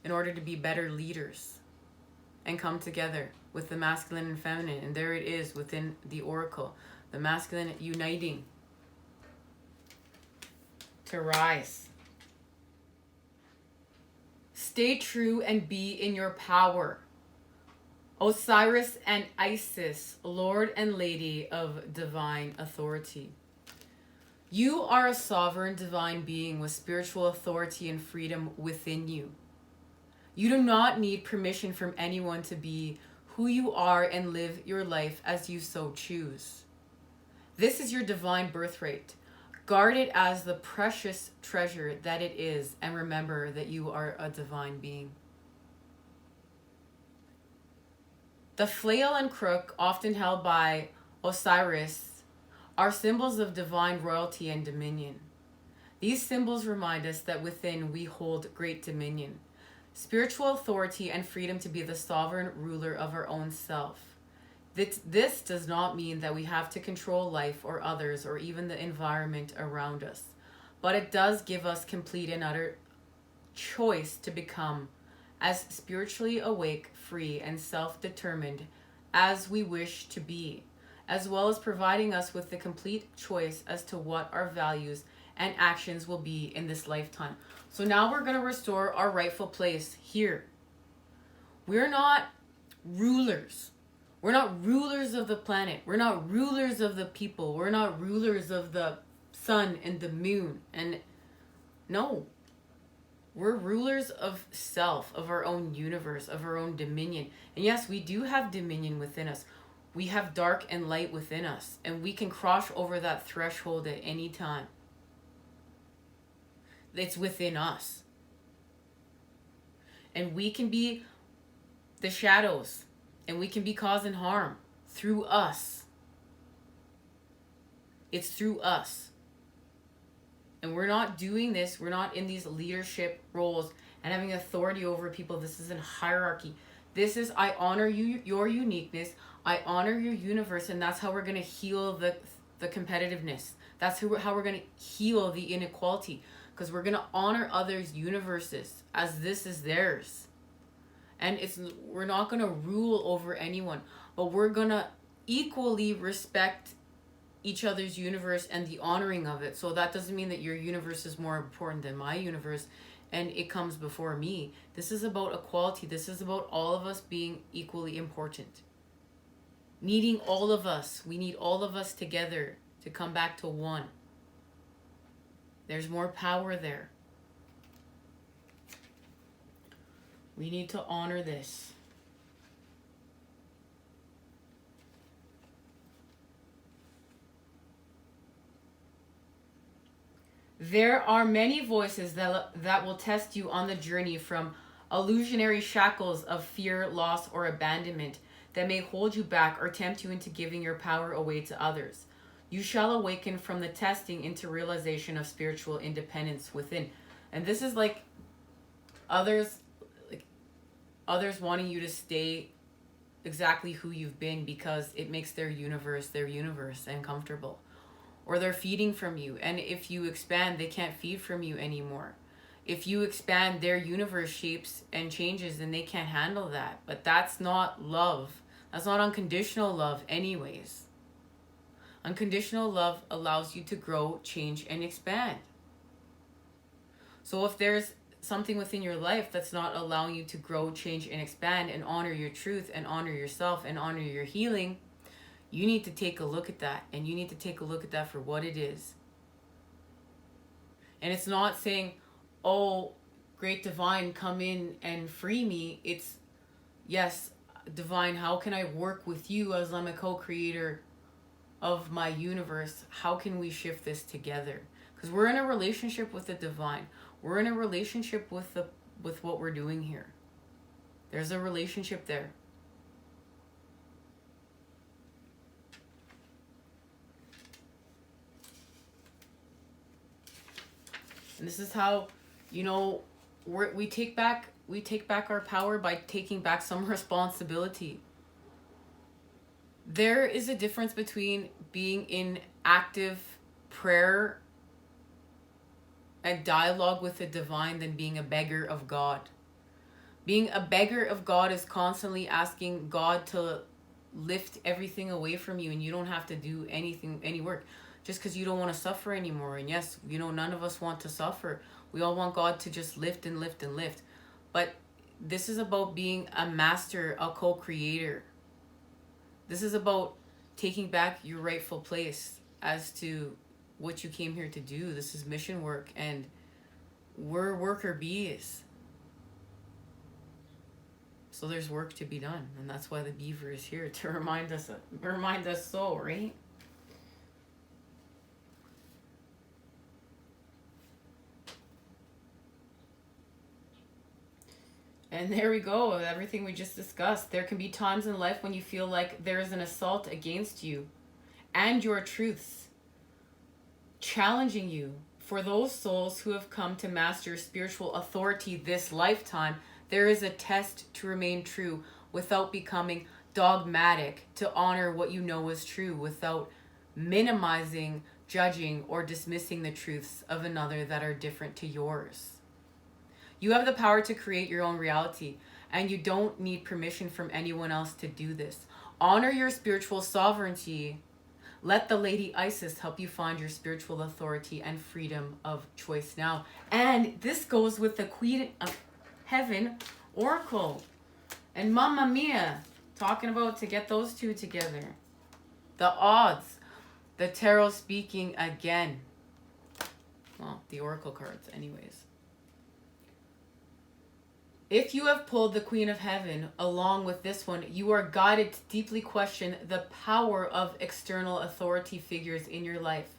in order to be better leaders and come together with the masculine and feminine. And there it is within the oracle. The masculine uniting to rise. Stay true and be in your power. Osiris and Isis, Lord and Lady of divine authority. You are a sovereign divine being with spiritual authority and freedom within you. You do not need permission from anyone to be who you are and live your life as you so choose. This is your divine birthright. Guard it as the precious treasure that it is, and remember that you are a divine being. The flail and crook, often held by Osiris, are symbols of divine royalty and dominion. These symbols remind us that within we hold great dominion, spiritual authority, and freedom to be the sovereign ruler of our own self. This does not mean that we have to control life or others or even the environment around us, but it does give us complete and utter choice to become as spiritually awake, free, and self-determined as we wish to be, as well as providing us with the complete choice as to what our values and actions will be in this lifetime. So now we're going to restore our rightful place here. We're not rulers. We're not rulers of the planet. We're not rulers of the people. We're not rulers of the sun and the moon. And no, we're rulers of self, of our own universe, of our own dominion. And yes, we do have dominion within us. We have dark and light within us. And we can cross over that threshold at any time. It's within us. And we can be the shadows. And we can be causing harm through us. It's through us. And we're not doing this. We're not in these leadership roles and having authority over people. This isn't hierarchy. This is, I honor you, your uniqueness. I honor your universe. And that's how we're going to heal the competitiveness. That's how we're going to heal the inequality. Because we're going to honor others' universes as this is theirs. And we're not going to rule over anyone, but we're going to equally respect each other's universe and the honoring of it. So that doesn't mean that your universe is more important than my universe and it comes before me. This is about equality. This is about all of us being equally important. needing all of us. We need all of us together to come back to one. There's more power there. We need to honor this. There are many voices that will test you on the journey from illusionary shackles of fear, loss, or abandonment that may hold you back or tempt you into giving your power away to others. You shall awaken from the testing into realization of spiritual independence within. And this is like others wanting you to stay exactly who you've been because it makes their universe and comfortable. Or they're feeding from you. And if you expand, they can't feed from you anymore. If you expand, their universe shapes and changes and they can't handle that. But that's not love. That's not unconditional love anyways. Unconditional love allows you to grow, change, and expand. So if there's something within your life that's not allowing you to grow, change, and expand and honor your truth and honor yourself and honor your healing, you need to take a look at that. And you need to take a look at that for what it is. And it's not saying, oh, great divine, come in and free me. It's, yes, divine, how can I work with you as I'm a co-creator of my universe? How can we shift this together? Because we're in a relationship with the divine. We're in a relationship with what we're doing here. There's a relationship there. And this is how, we take back our power by taking back some responsibility. There is a difference between being in active prayer and dialogue with the divine than being a beggar of God. Being a beggar of God is constantly asking God to lift everything away from you, and you don't have to do any work, just because you don't want to suffer anymore. And yes, none of us want to suffer. We all want God to just lift and lift and lift. But this is about being a master, a co-creator. This is about taking back your rightful place as to what you came here to do. This is mission work, and we're worker bees. So there's work to be done, and that's why the beaver is here, to remind us so, right? And there we go, everything we just discussed. There can be times in life when you feel like there is an assault against you and your truths, challenging you. For those souls who have come to master spiritual authority this lifetime, there is a test to remain true without becoming dogmatic, to honor what you know is true without minimizing, judging, or dismissing the truths of another that are different to yours. You have the power to create your own reality, and you don't need permission from anyone else to do this. Honor your spiritual sovereignty. Let the Lady Isis help you find your spiritual authority and freedom of choice now. And this goes with the Queen of Heaven Oracle. And Mamma Mia, talking about to get those two together. The odds. The tarot speaking again. Well, the Oracle cards anyways. If you have pulled the Queen of Heaven along with this one, you are guided to deeply question the power of external authority figures in your life.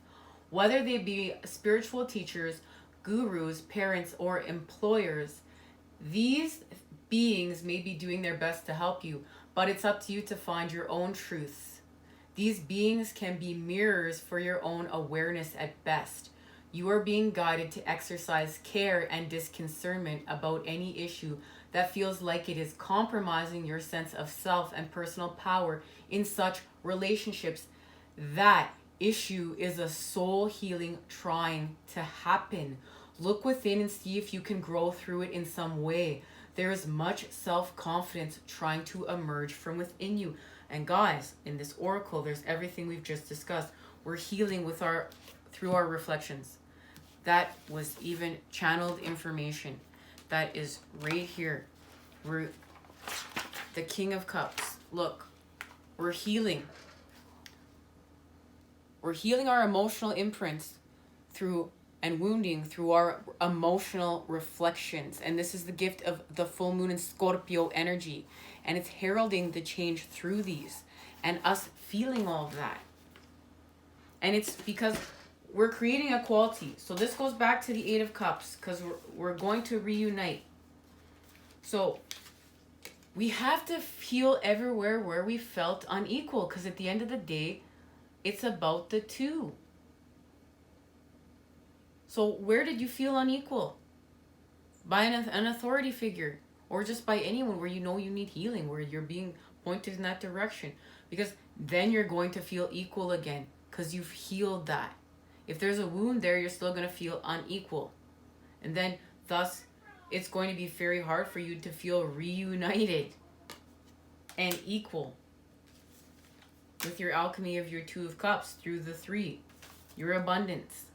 Whether they be spiritual teachers, gurus, parents, or employers, these beings may be doing their best to help you, but it's up to you to find your own truths. These beings can be mirrors for your own awareness at best. You are being guided to exercise care and discernment about any issue that feels like it is compromising your sense of self and personal power in such relationships. That issue is a soul healing trying to happen. Look within and see if you can grow through it in some way. There is much self-confidence trying to emerge from within you. And guys, in this oracle, there's everything we've just discussed. We're healing through our reflections. That was even channeled information. That is right here. We're the King of Cups. Look, We're healing. We're healing our emotional imprints through and wounding through our emotional reflections. And this is the gift of the full moon in Scorpio energy. And it's heralding the change through these and us feeling all of that. And it's because we're creating a quality. So this goes back to the Eight of Cups, because we're going to reunite. So we have to feel everywhere where we felt unequal, because at the end of the day, it's about the two. So where did you feel unequal? By an authority figure, or just by anyone where you know you need healing, where you're being pointed in that direction. Because then you're going to feel equal again, because you've healed that. If there's a wound there, you're still going to feel unequal. And then, thus, it's going to be very hard for you to feel reunited and equal with your alchemy of your Two of Cups through the Three, your abundance.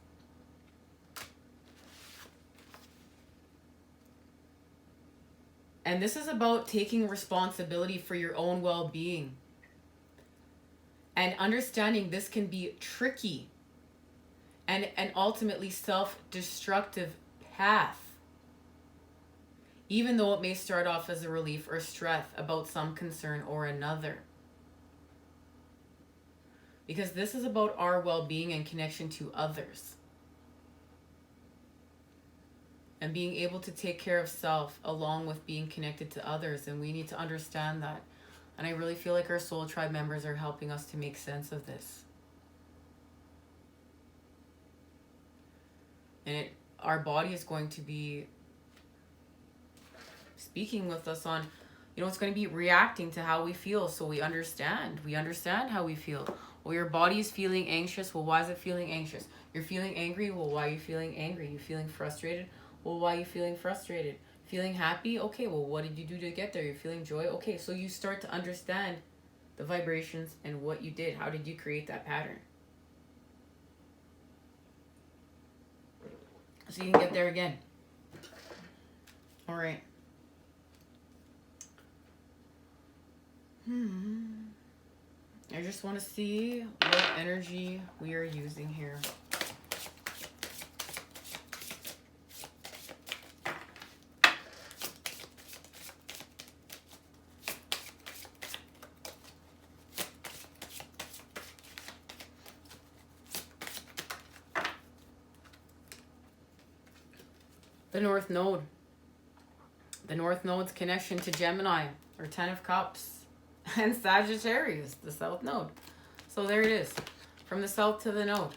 And this is about taking responsibility for your own well-being. And understanding this can be tricky and an ultimately self-destructive path. Even though it may start off as a relief or stress about some concern or another. Because this is about our well-being and connection to others. And being able to take care of self along with being connected to others. And we need to understand that. And I really feel like our Soul Tribe members are helping us to make sense of this. And our body is going to be speaking with us on, it's going to be reacting to how we feel. So we understand how we feel. Well, your body is feeling anxious. Well, why is it feeling anxious? You're feeling angry. Well, why are you feeling angry? You're feeling frustrated. Well, why are you feeling frustrated? Feeling happy? Okay, well, what did you do to get there? You're feeling joy? Okay, so you start to understand the vibrations and what you did. How did you create that pattern? So you can get there again. All right. I just want to see what energy we are using here. The North Node. The North Node's connection to Gemini, or Ten of Cups, and Sagittarius, the South Node. So there it is. From the South to the Node.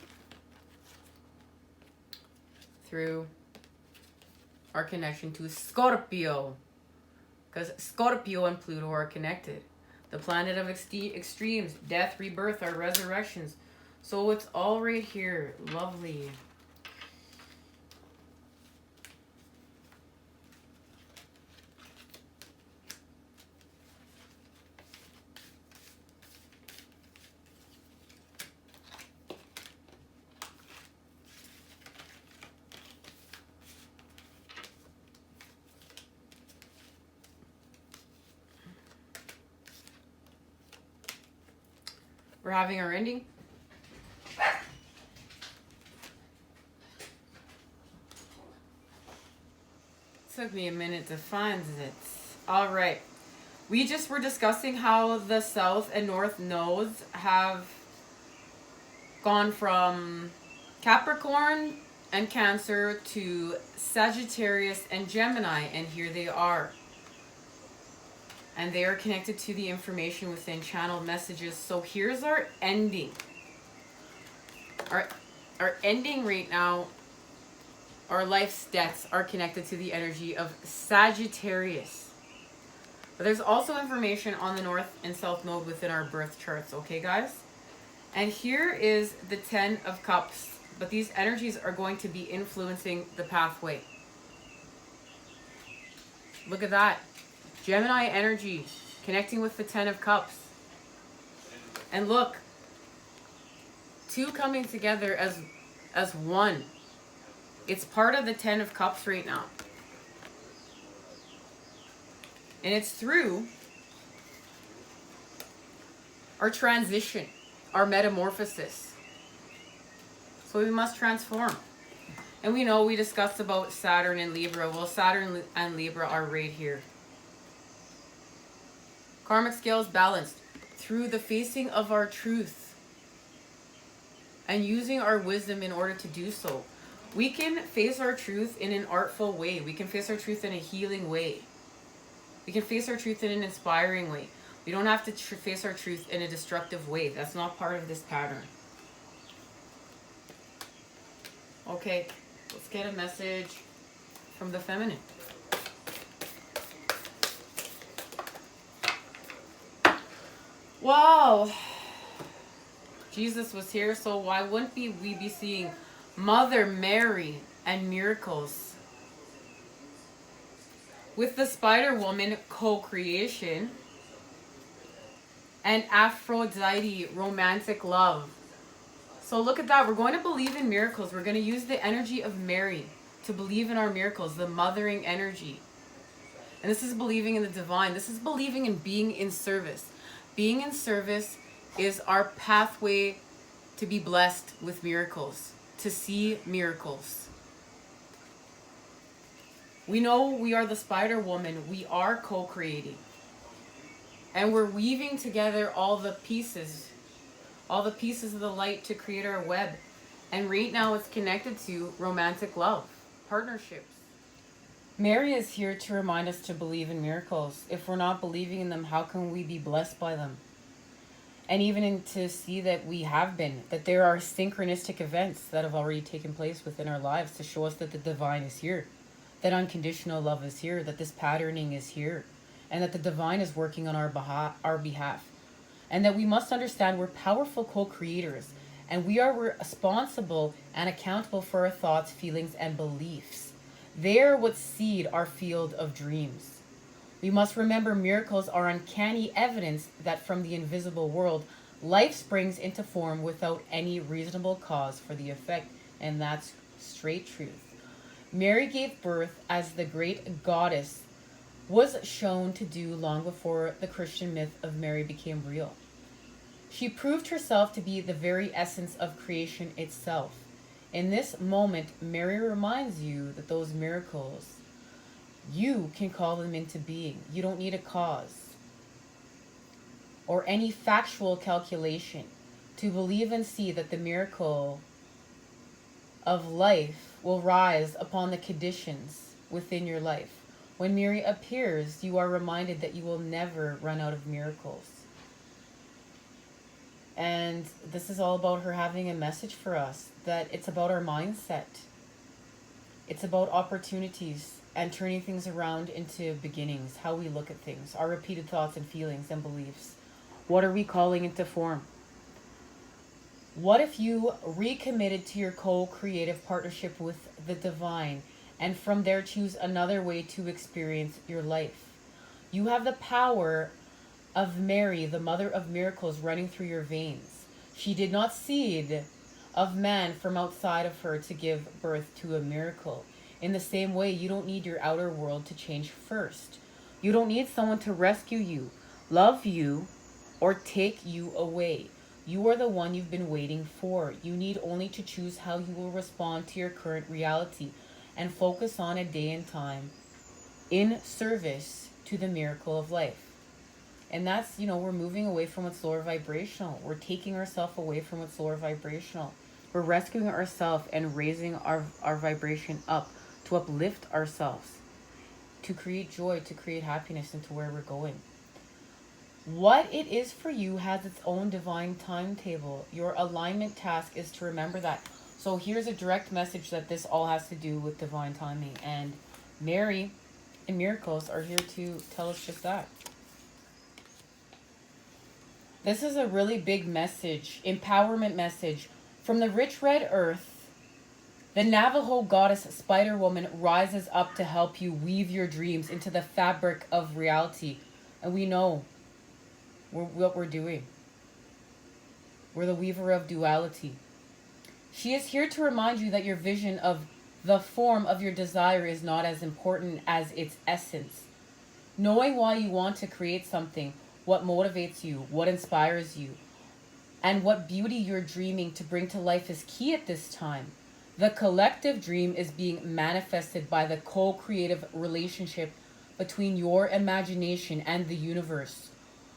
Through our connection to Scorpio. Because Scorpio and Pluto are connected. The planet of extremes, death, rebirth, our resurrections. So it's all right here. Lovely. We're having our ending. Took me a minute to find it. All right. We just were discussing how the South and North nodes have gone from Capricorn and Cancer to Sagittarius and Gemini, and here they are. And they are connected to the information within channeled messages. So here's our ending. Our ending right now, our life's deaths are connected to the energy of Sagittarius. But there's also information on the North and South Node within our birth charts, okay guys? And here is the Ten of Cups. But these energies are going to be influencing the pathway. Look at that. Gemini energy connecting with the Ten of Cups. And look, two coming together as one. It's part of the Ten of Cups right now. And it's through our transition, our metamorphosis. So we must transform. And we know we discussed about Saturn and Libra. Well, Saturn and Libra are right here. Karmic scales balanced through the facing of our truth and using our wisdom in order to do so. We can face our truth in an artful way. We can face our truth in a healing way. We can face our truth in an inspiring way. We don't have to face our truth in a destructive way. That's not part of this pattern. Okay, let's get a message from the feminine. Wow. Jesus was here, so why wouldn't we be seeing Mother Mary and miracles? With the Spider Woman co-creation and Aphrodite romantic love. So look at that. We're going to believe in miracles. We're going to use the energy of Mary to believe in our miracles, the mothering energy. And this is believing in the divine. This is believing in being in service. Being in service is our pathway to be blessed with miracles, to see miracles. We know we are the Spider Woman. We are co-creating. And we're weaving together all the pieces of the light to create our web. And right now it's connected to romantic love, partnerships. Mary is here to remind us to believe in miracles. If we're not believing in them, how can we be blessed by them? And even to see that we have been, that there are synchronistic events that have already taken place within our lives to show us that the divine is here, that unconditional love is here, that this patterning is here, and that the divine is working on our behalf. And that we must understand we're powerful co-creators, and we are responsible and accountable for our thoughts, feelings, and beliefs. They are what seed our field of dreams. We must remember miracles are uncanny evidence that from the invisible world, life springs into form without any reasonable cause for the effect, and that's straight truth. Mary gave birth as the great goddess was shown to do long before the Christian myth of Mary became real. She proved herself to be the very essence of creation itself. In this moment, Mary reminds you that those miracles, you can call them into being. You don't need a cause or any factual calculation to believe and see that the miracle of life will rise upon the conditions within your life. When Mary appears, you are reminded that you will never run out of miracles. And this is all about her having a message for us, that it's about our mindset. It's about opportunities and turning things around into beginnings, how we look at things, our repeated thoughts and feelings and beliefs. What are we calling into form? What if you recommitted to your co-creative partnership with the divine and from there choose another way to experience your life? You have the power of Mary, the mother of miracles, running through your veins. She did not seed of man from outside of her to give birth to a miracle. In the same way, you don't need your outer world to change first. You don't need someone to rescue you, love you, or take you away. You are the one you've been waiting for. You need only to choose how you will respond to your current reality and focus on a day and time in service to the miracle of life. And that's, we're moving away from what's lower vibrational. We're taking ourselves away from what's lower vibrational. We're rescuing ourselves and raising our vibration up to uplift ourselves, to create joy, to create happiness into where we're going. What it is for you has its own divine timetable. Your alignment task is to remember that. So here's a direct message that this all has to do with divine timing. And Mary and miracles are here to tell us just that. This is a really big message, empowerment message. From the rich red earth, the Navajo goddess Spider Woman rises up to help you weave your dreams into the fabric of reality. And we know what we're doing. We're the weaver of duality. She is here to remind you that your vision of the form of your desire is not as important as its essence. Knowing why you want to create something what motivates you, what inspires you, and what beauty you're dreaming to bring to life is key at this time. The collective dream is being manifested by the co-creative relationship between your imagination and the universe.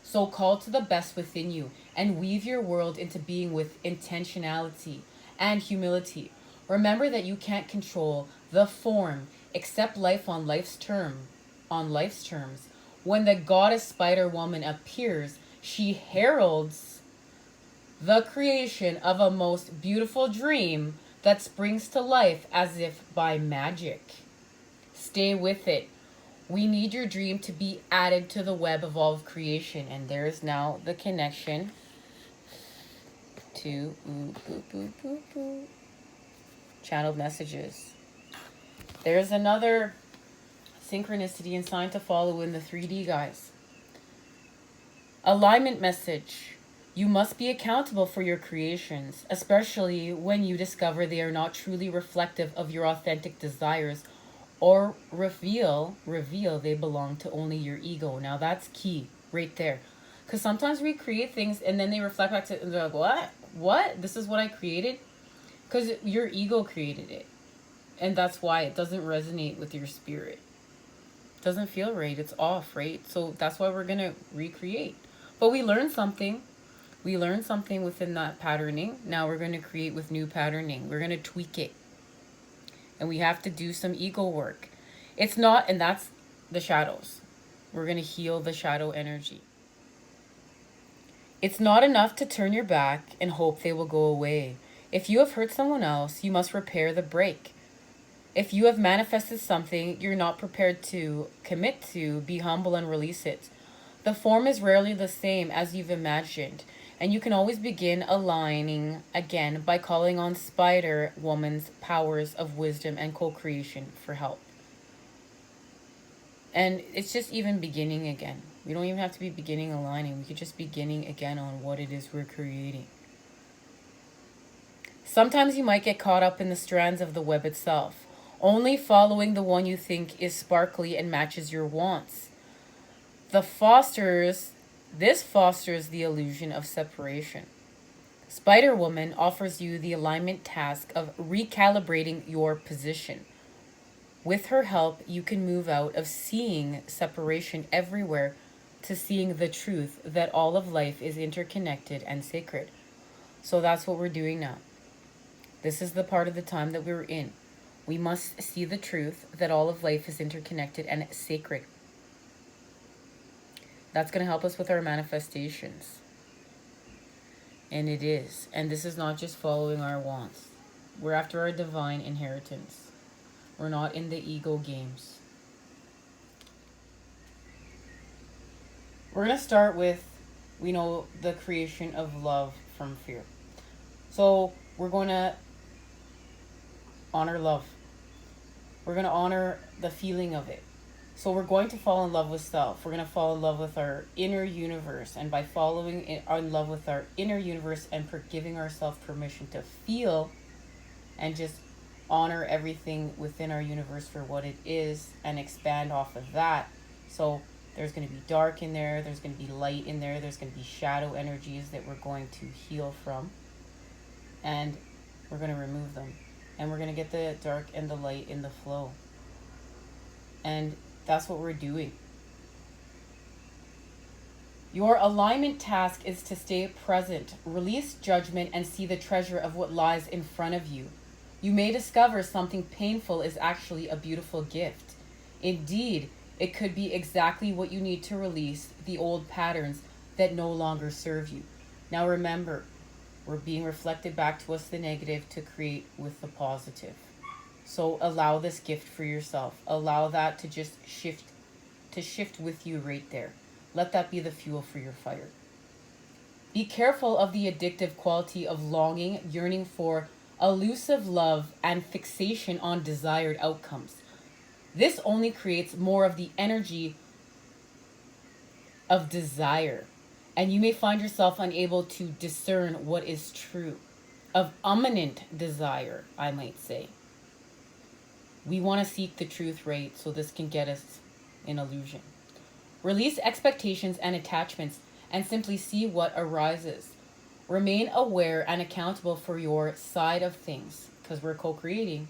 So call to the best within you and weave your world into being with intentionality and humility. Remember that you can't control the form, accept life on life's terms. When the goddess Spider Woman appears, she heralds the creation of a most beautiful dream that springs to life as if by magic. Stay with it. We need your dream to be added to the web of all of creation. And there's now the connection to channeled messages. There's another synchronicity and sign to follow in the 3D, guys. Alignment message. You must be accountable for your creations, especially when you discover they are not truly reflective of your authentic desires, or reveal they belong to only your ego. Now that's key right there. Because sometimes we create things and then they reflect back to, and they're like, what? This is what I created? Because your ego created it. And that's why it doesn't resonate with your spirit. It doesn't feel right. It's off, right? So that's why we're going to recreate. But we learned something. We learned something within that patterning. Now we're going to create with new patterning. We're going to tweak it. And we have to do some ego work. It's not, and that's the shadows. We're going to heal the shadow energy. It's not enough to turn your back and hope they will go away. If you have hurt someone else, you must repair the break. If you have manifested something you're not prepared to commit to, be humble and release it. The form is rarely the same as you've imagined. And you can always begin aligning again by calling on Spider Woman's powers of wisdom and co-creation for help. And it's just even beginning again. We don't even have to be beginning aligning. We could just beginning again on what it is we're creating. Sometimes you might get caught up in the strands of the web itself, only following the one you think is sparkly and matches your wants. This fosters the illusion of separation. Spider Woman offers you the alignment task of recalibrating your position. With her help, you can move out of seeing separation everywhere to seeing the truth that all of life is interconnected and sacred. So that's what we're doing now. This is the part of the time that we're in. We must see the truth that all of life is interconnected and sacred. That's going to help us with our manifestations. And it is. And this is not just following our wants. We're after our divine inheritance. We're not in the ego games. We're going to start with, we know, the creation of love from fear. So we're going to honor love. We're going to honor the feeling of it. So we're going to fall in love with self. We're going to fall in love with our inner universe. And by falling in love with our inner universe and giving ourselves permission to feel and just honor everything within our universe for what it is and expand off of that. So there's going to be dark in there. There's going to be light in there. There's going to be shadow energies that we're going to heal from. And we're going to remove them. And we're going to get the dark and the light in the flow. And that's what we're doing. Your alignment task is to stay present, release judgment, and see the treasure of what lies in front of you. You may discover something painful is actually a beautiful gift. Indeed, it could be exactly what you need to release the old patterns that no longer serve you. Now remember, we're being reflected back to us the negative to create with the positive. So allow this gift for yourself. Allow that to just shift with you right there. Let that be the fuel for your fire. Be careful of the addictive quality of longing, yearning for elusive love, and fixation on desired outcomes. This only creates more of the energy of desire, and you may find yourself unable to discern what is true, of imminent desire, I might say. We want to seek the truth, right? So this can get us in illusion. Release expectations and attachments and simply see what arises. Remain aware and accountable for your side of things because we're co-creating.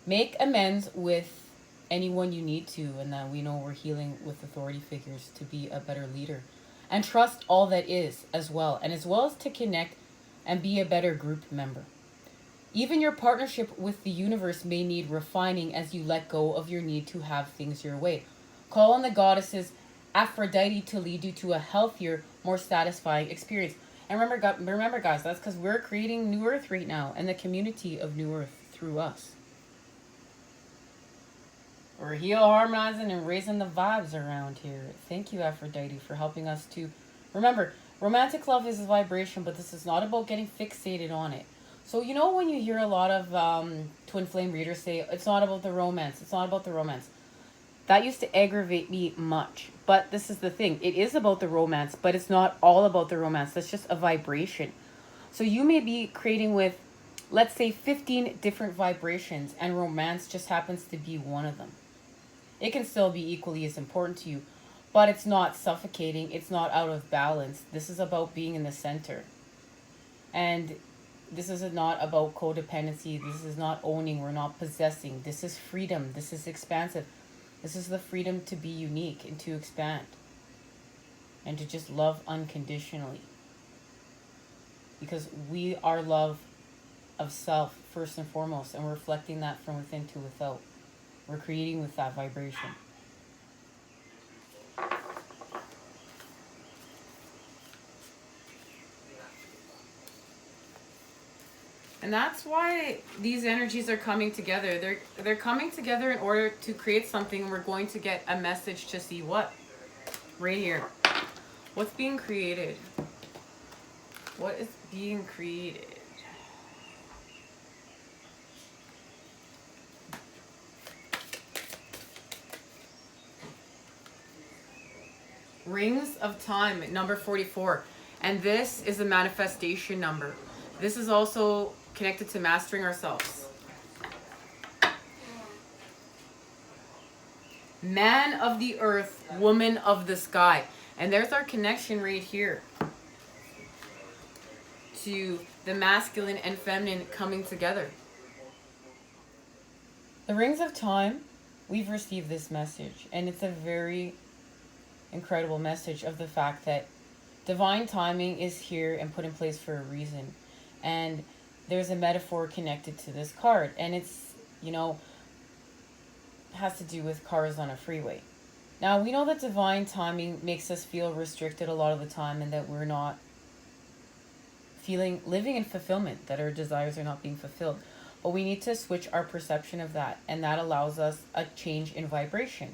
Make amends with anyone you need to, and that we know we're healing with authority figures to be a better leader. And trust all that is as well, and as well as to connect and be a better group member. Even your partnership with the universe may need refining as you let go of your need to have things your way. Call on the goddesses Aphrodite to lead you to a healthier, more satisfying experience. And remember guys, that's because we're creating New Earth right now and the community of New Earth through us. We're heal, harmonizing, and raising the vibes around here. Thank you, Aphrodite, for helping us to remember. Romantic love is a vibration, but this is not about getting fixated on it. So you know when you hear a lot of twin flame readers say, it's not about the romance, it's not about the romance. That used to aggravate me much. But this is the thing. It is about the romance, but it's not all about the romance. That's just a vibration. So you may be creating with, let's say, 15 different vibrations, and romance just happens to be one of them. It can still be equally as important to you, but it's not suffocating. It's not out of balance. This is about being in the center. And this is not about codependency. This is not owning. We're not possessing. This is freedom. This is expansive. This is the freedom to be unique and to expand. And to just love unconditionally. Because we are love of self first and foremost. And we're reflecting that from within to without. We're creating with that vibration. And that's why these energies are coming together. They're coming together in order to create something. We're going to get a message to see what? Right here. What's being created? What is being created? Rings of Time, number 44. And this is a manifestation number. This is also connected to mastering ourselves. Man of the earth, woman of the sky. And there's our connection right here to the masculine and feminine coming together. The Rings of Time, we've received this message, and it's a very incredible message of the fact that divine timing is here and put in place for a reason. And there's a metaphor connected to this card, and it's, you know, has to do with cars on a freeway. Now, we know that divine timing makes us feel restricted a lot of the time, and that we're not living in fulfillment, that our desires are not being fulfilled. But we need to switch our perception of that, and that allows us a change in vibration.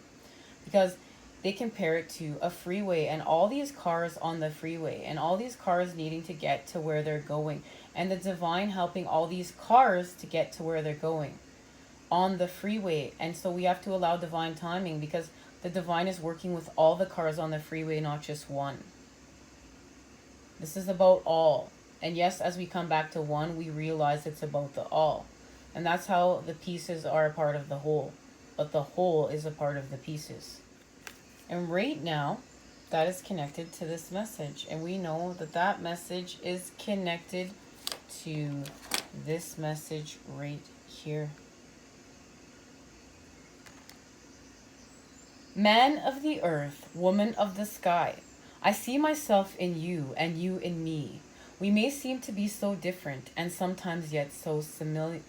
Because they compare it to a freeway and all these cars on the freeway and all these cars needing to get to where they're going, and the divine helping all these cars to get to where they're going on the freeway. And so we have to allow divine timing, because the divine is working with all the cars on the freeway, not just one. This is about all. And yes, as we come back to one, we realize it's about the all. And that's how the pieces are a part of the whole. But the whole is a part of the pieces. And right now, that is connected to this message. And we know that that message is connected to this message right here. Man of the earth, woman of the sky, I see myself in you and you in me. We may seem to be so different and sometimes yet so similar.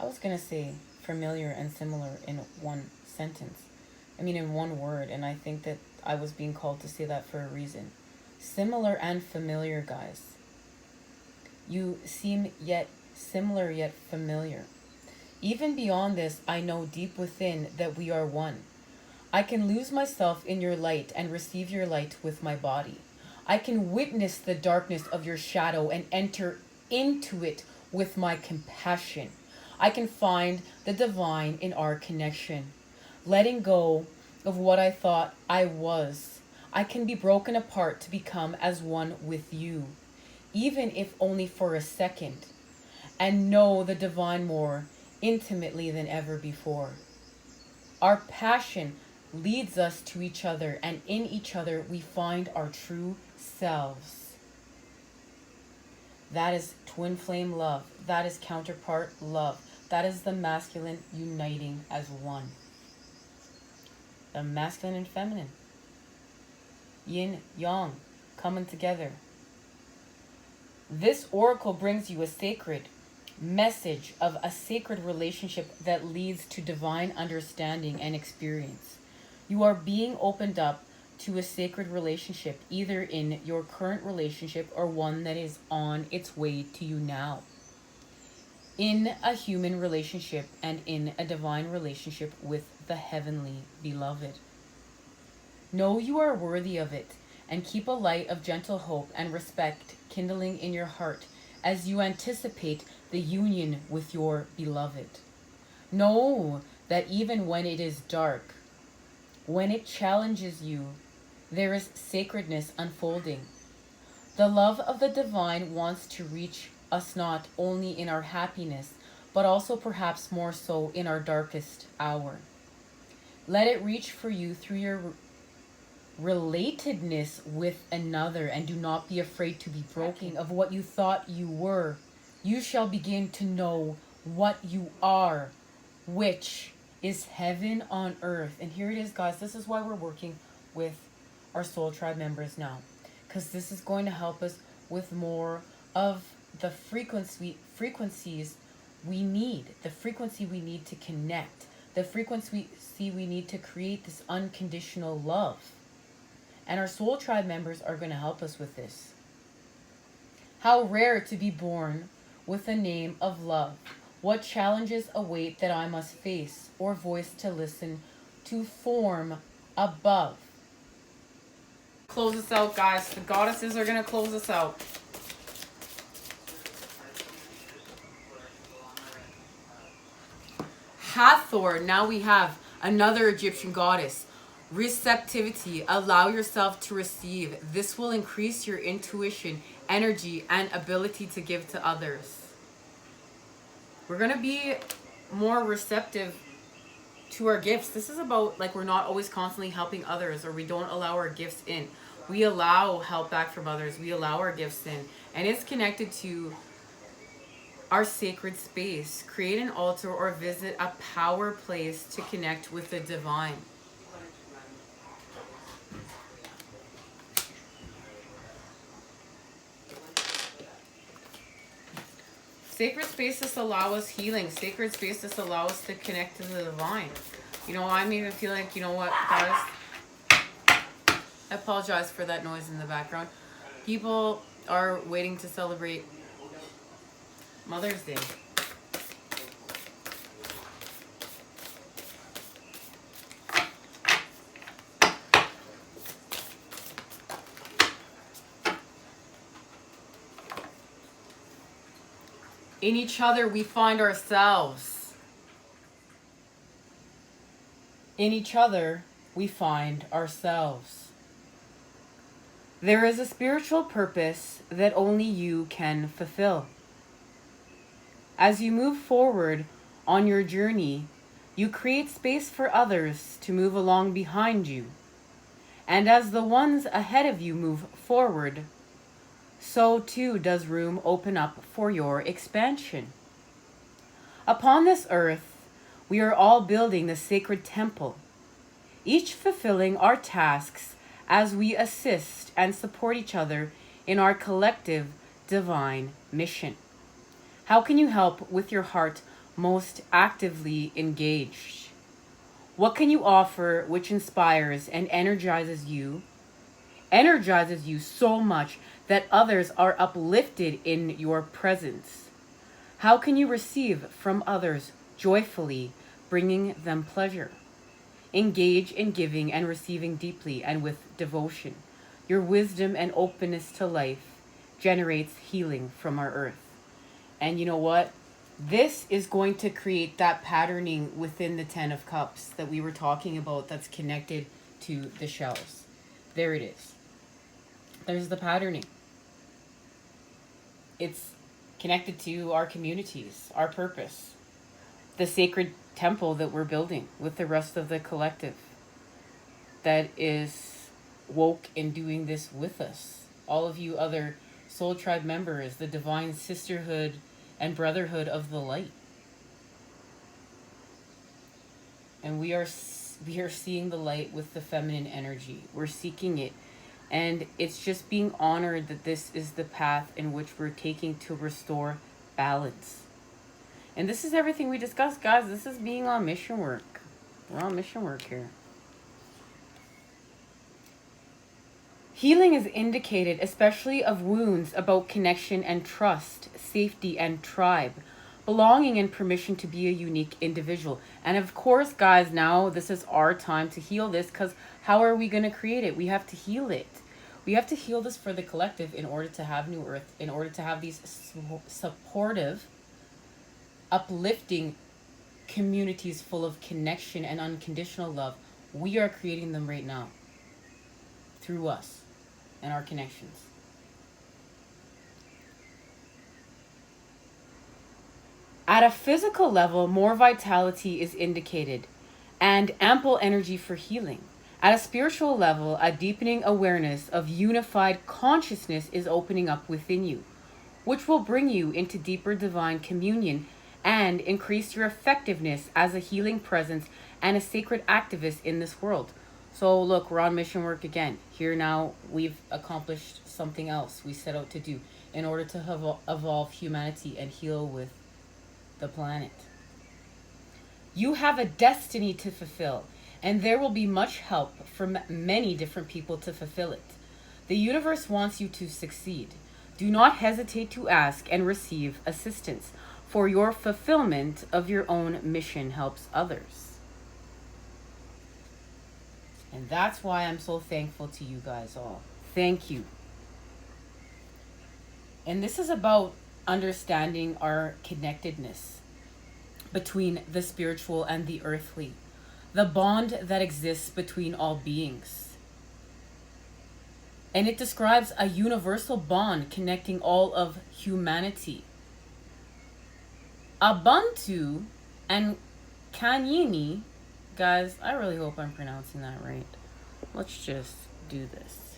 I was going to say familiar and similar in one sentence. I mean, in one word. And I think that I was being called to say that for a reason. Similar and familiar, guys. You seem yet similar yet familiar. Even beyond this, I know deep within that we are one. I can lose myself in your light and receive your light with my body. I can witness the darkness of your shadow and enter into it with my compassion. I can find the divine in our connection. Letting go of what I thought I was, I can be broken apart to become as one with you, even if only for a second, and know the divine more intimately than ever before. Our passion leads us to each other, and in each other we find our true selves. That is twin flame love. That is counterpart love. That is the masculine uniting as one. The masculine and feminine. Yin, yang, coming together. This oracle brings you a sacred message of a sacred relationship that leads to divine understanding and experience. You are being opened up to a sacred relationship, either in your current relationship or one that is on its way to you now. In a human relationship and in a divine relationship with the heavenly beloved. Know you are worthy of it, and keep a light of gentle hope and respect kindling in your heart as you anticipate the union with your beloved. Know that even when it is dark, when it challenges you, there is sacredness unfolding. The love of the divine wants to reach us not only in our happiness, but also perhaps more so in our darkest hour. Let it reach for you through your relatedness with another, and do not be afraid to be broken of what you thought you were. You shall begin to know what you are, which is heaven on earth. And here it is, guys. This is why we're working with our soul tribe members now, because this is going to help us with more of the frequencies we need, the frequency we need to connect, the frequency we need to create this unconditional love. And our soul tribe members are going to help us with this. How rare to be born with a name of love. What challenges await that I must face, or voice to listen to form above. Close us out, guys. The goddesses are going to close us out. Hathor, now we have another Egyptian goddess. Receptivity, allow yourself to receive. This will increase your intuition, energy, and ability to give to others. We're going to be more receptive to our gifts. This is about, like, we're not always constantly helping others, or we don't allow our gifts in. We allow help back from others. We allow our gifts in. And it's connected to our sacred space. Create an altar or visit a power place to connect with the divine. Sacred spaces allow us healing. Sacred spaces allow us to connect to the divine. You know, I'm even feeling like, you know what, guys? I apologize for that noise in the background. People are waiting to celebrate Mother's Day. In each other, we find ourselves. In each other, we find ourselves. There is a spiritual purpose that only you can fulfill. As you move forward on your journey, you create space for others to move along behind you. And as the ones ahead of you move forward, so too does room open up for your expansion. Upon this earth, we are all building the sacred temple, each fulfilling our tasks as we assist and support each other in our collective divine mission. How can you help with your heart most actively engaged? What can you offer which inspires and energizes you so much that others are uplifted in your presence? How can you receive from others joyfully, bringing them pleasure? Engage in giving and receiving deeply and with devotion. Your wisdom and openness to life generates healing from our earth. And you know what? This is going to create that patterning within the 10 of Cups that we were talking about, that's connected to the shells. There it is. There's the patterning. It's connected to our communities, our purpose. the sacred temple that we're building with the rest of the collective that is woke and doing this with us. All of you other Soul Tribe members, the divine sisterhood and brotherhood of the light. And we are seeing the light with the feminine energy. We're seeking it. And it's just being honored that this is the path in which we're taking to restore balance. And this is everything we discussed, guys. This is being on mission work. We're on mission work here. Healing is indicated, especially of wounds about connection and trust, safety and tribe, belonging and permission to be a unique individual. And of course, guys, now this is our time to heal this, because how are we going to create it? We have to heal it. We have to heal this for the collective in order to have New Earth, in order to have these supportive, uplifting communities full of connection and unconditional love. We are creating them right now through us and our connections. At a physical level, more vitality is indicated and ample energy for healing. At a spiritual level, a deepening awareness of unified consciousness is opening up within you, which will bring you into deeper divine communion and increase your effectiveness as a healing presence and a sacred activist in this world. So look, we're on mission work again. Here now, we've accomplished something else we set out to do in order to evolve humanity and heal with the planet. You have a destiny to fulfill, and there will be much help from many different people to fulfill it. The universe wants you to succeed. Do not hesitate to ask and receive assistance, for your fulfillment of your own mission helps others. And that's why I'm so thankful to you guys all. Thank you. And this is about understanding our connectedness between the spiritual and the earthly, the bond that exists between all beings. And it describes a universal bond connecting all of humanity. Ubuntu and Kanyini, guys, I really hope I'm pronouncing that right. Let's just do this.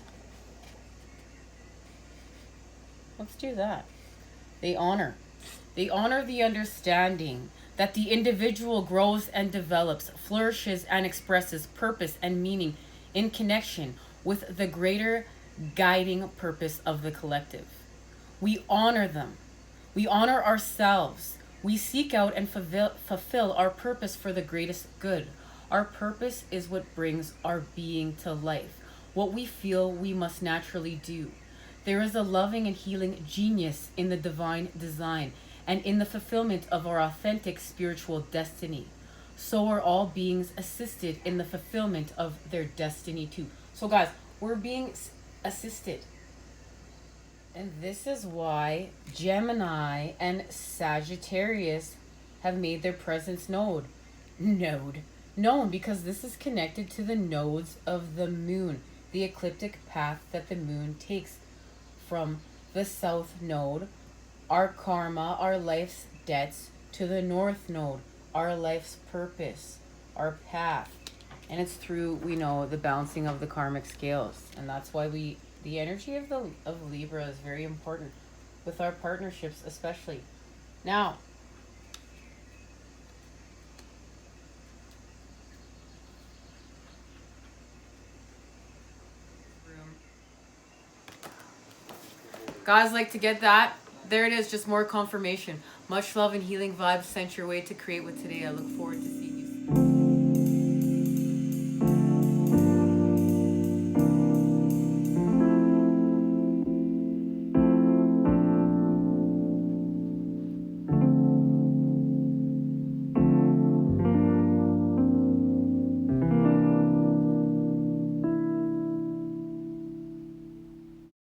Let's do that. They honor the understanding that the individual grows and develops, flourishes and expresses purpose and meaning in connection with the greater guiding purpose of the collective. We honor them. We honor ourselves. We seek out and fulfill our purpose for the greatest good. Our purpose is what brings our being to life, what we feel we must naturally do. There is a loving and healing genius in the divine design and in the fulfillment of our authentic spiritual destiny. So are all beings assisted in the fulfillment of their destiny too. So guys, we're being assisted. And this is why Gemini and Sagittarius have made their presence known, because this is connected to the nodes of the moon, the ecliptic path that the moon takes from the south node, our karma, our life's debts, to the north node, our life's purpose, our path. And it's through, we know, the balancing of the karmic scales. And that's why the energy of Libra is very important with our partnerships especially. Now, guys, like to get that? There it is, just more confirmation. Much love and healing vibes sent your way to create with today. I look forward to seeing you.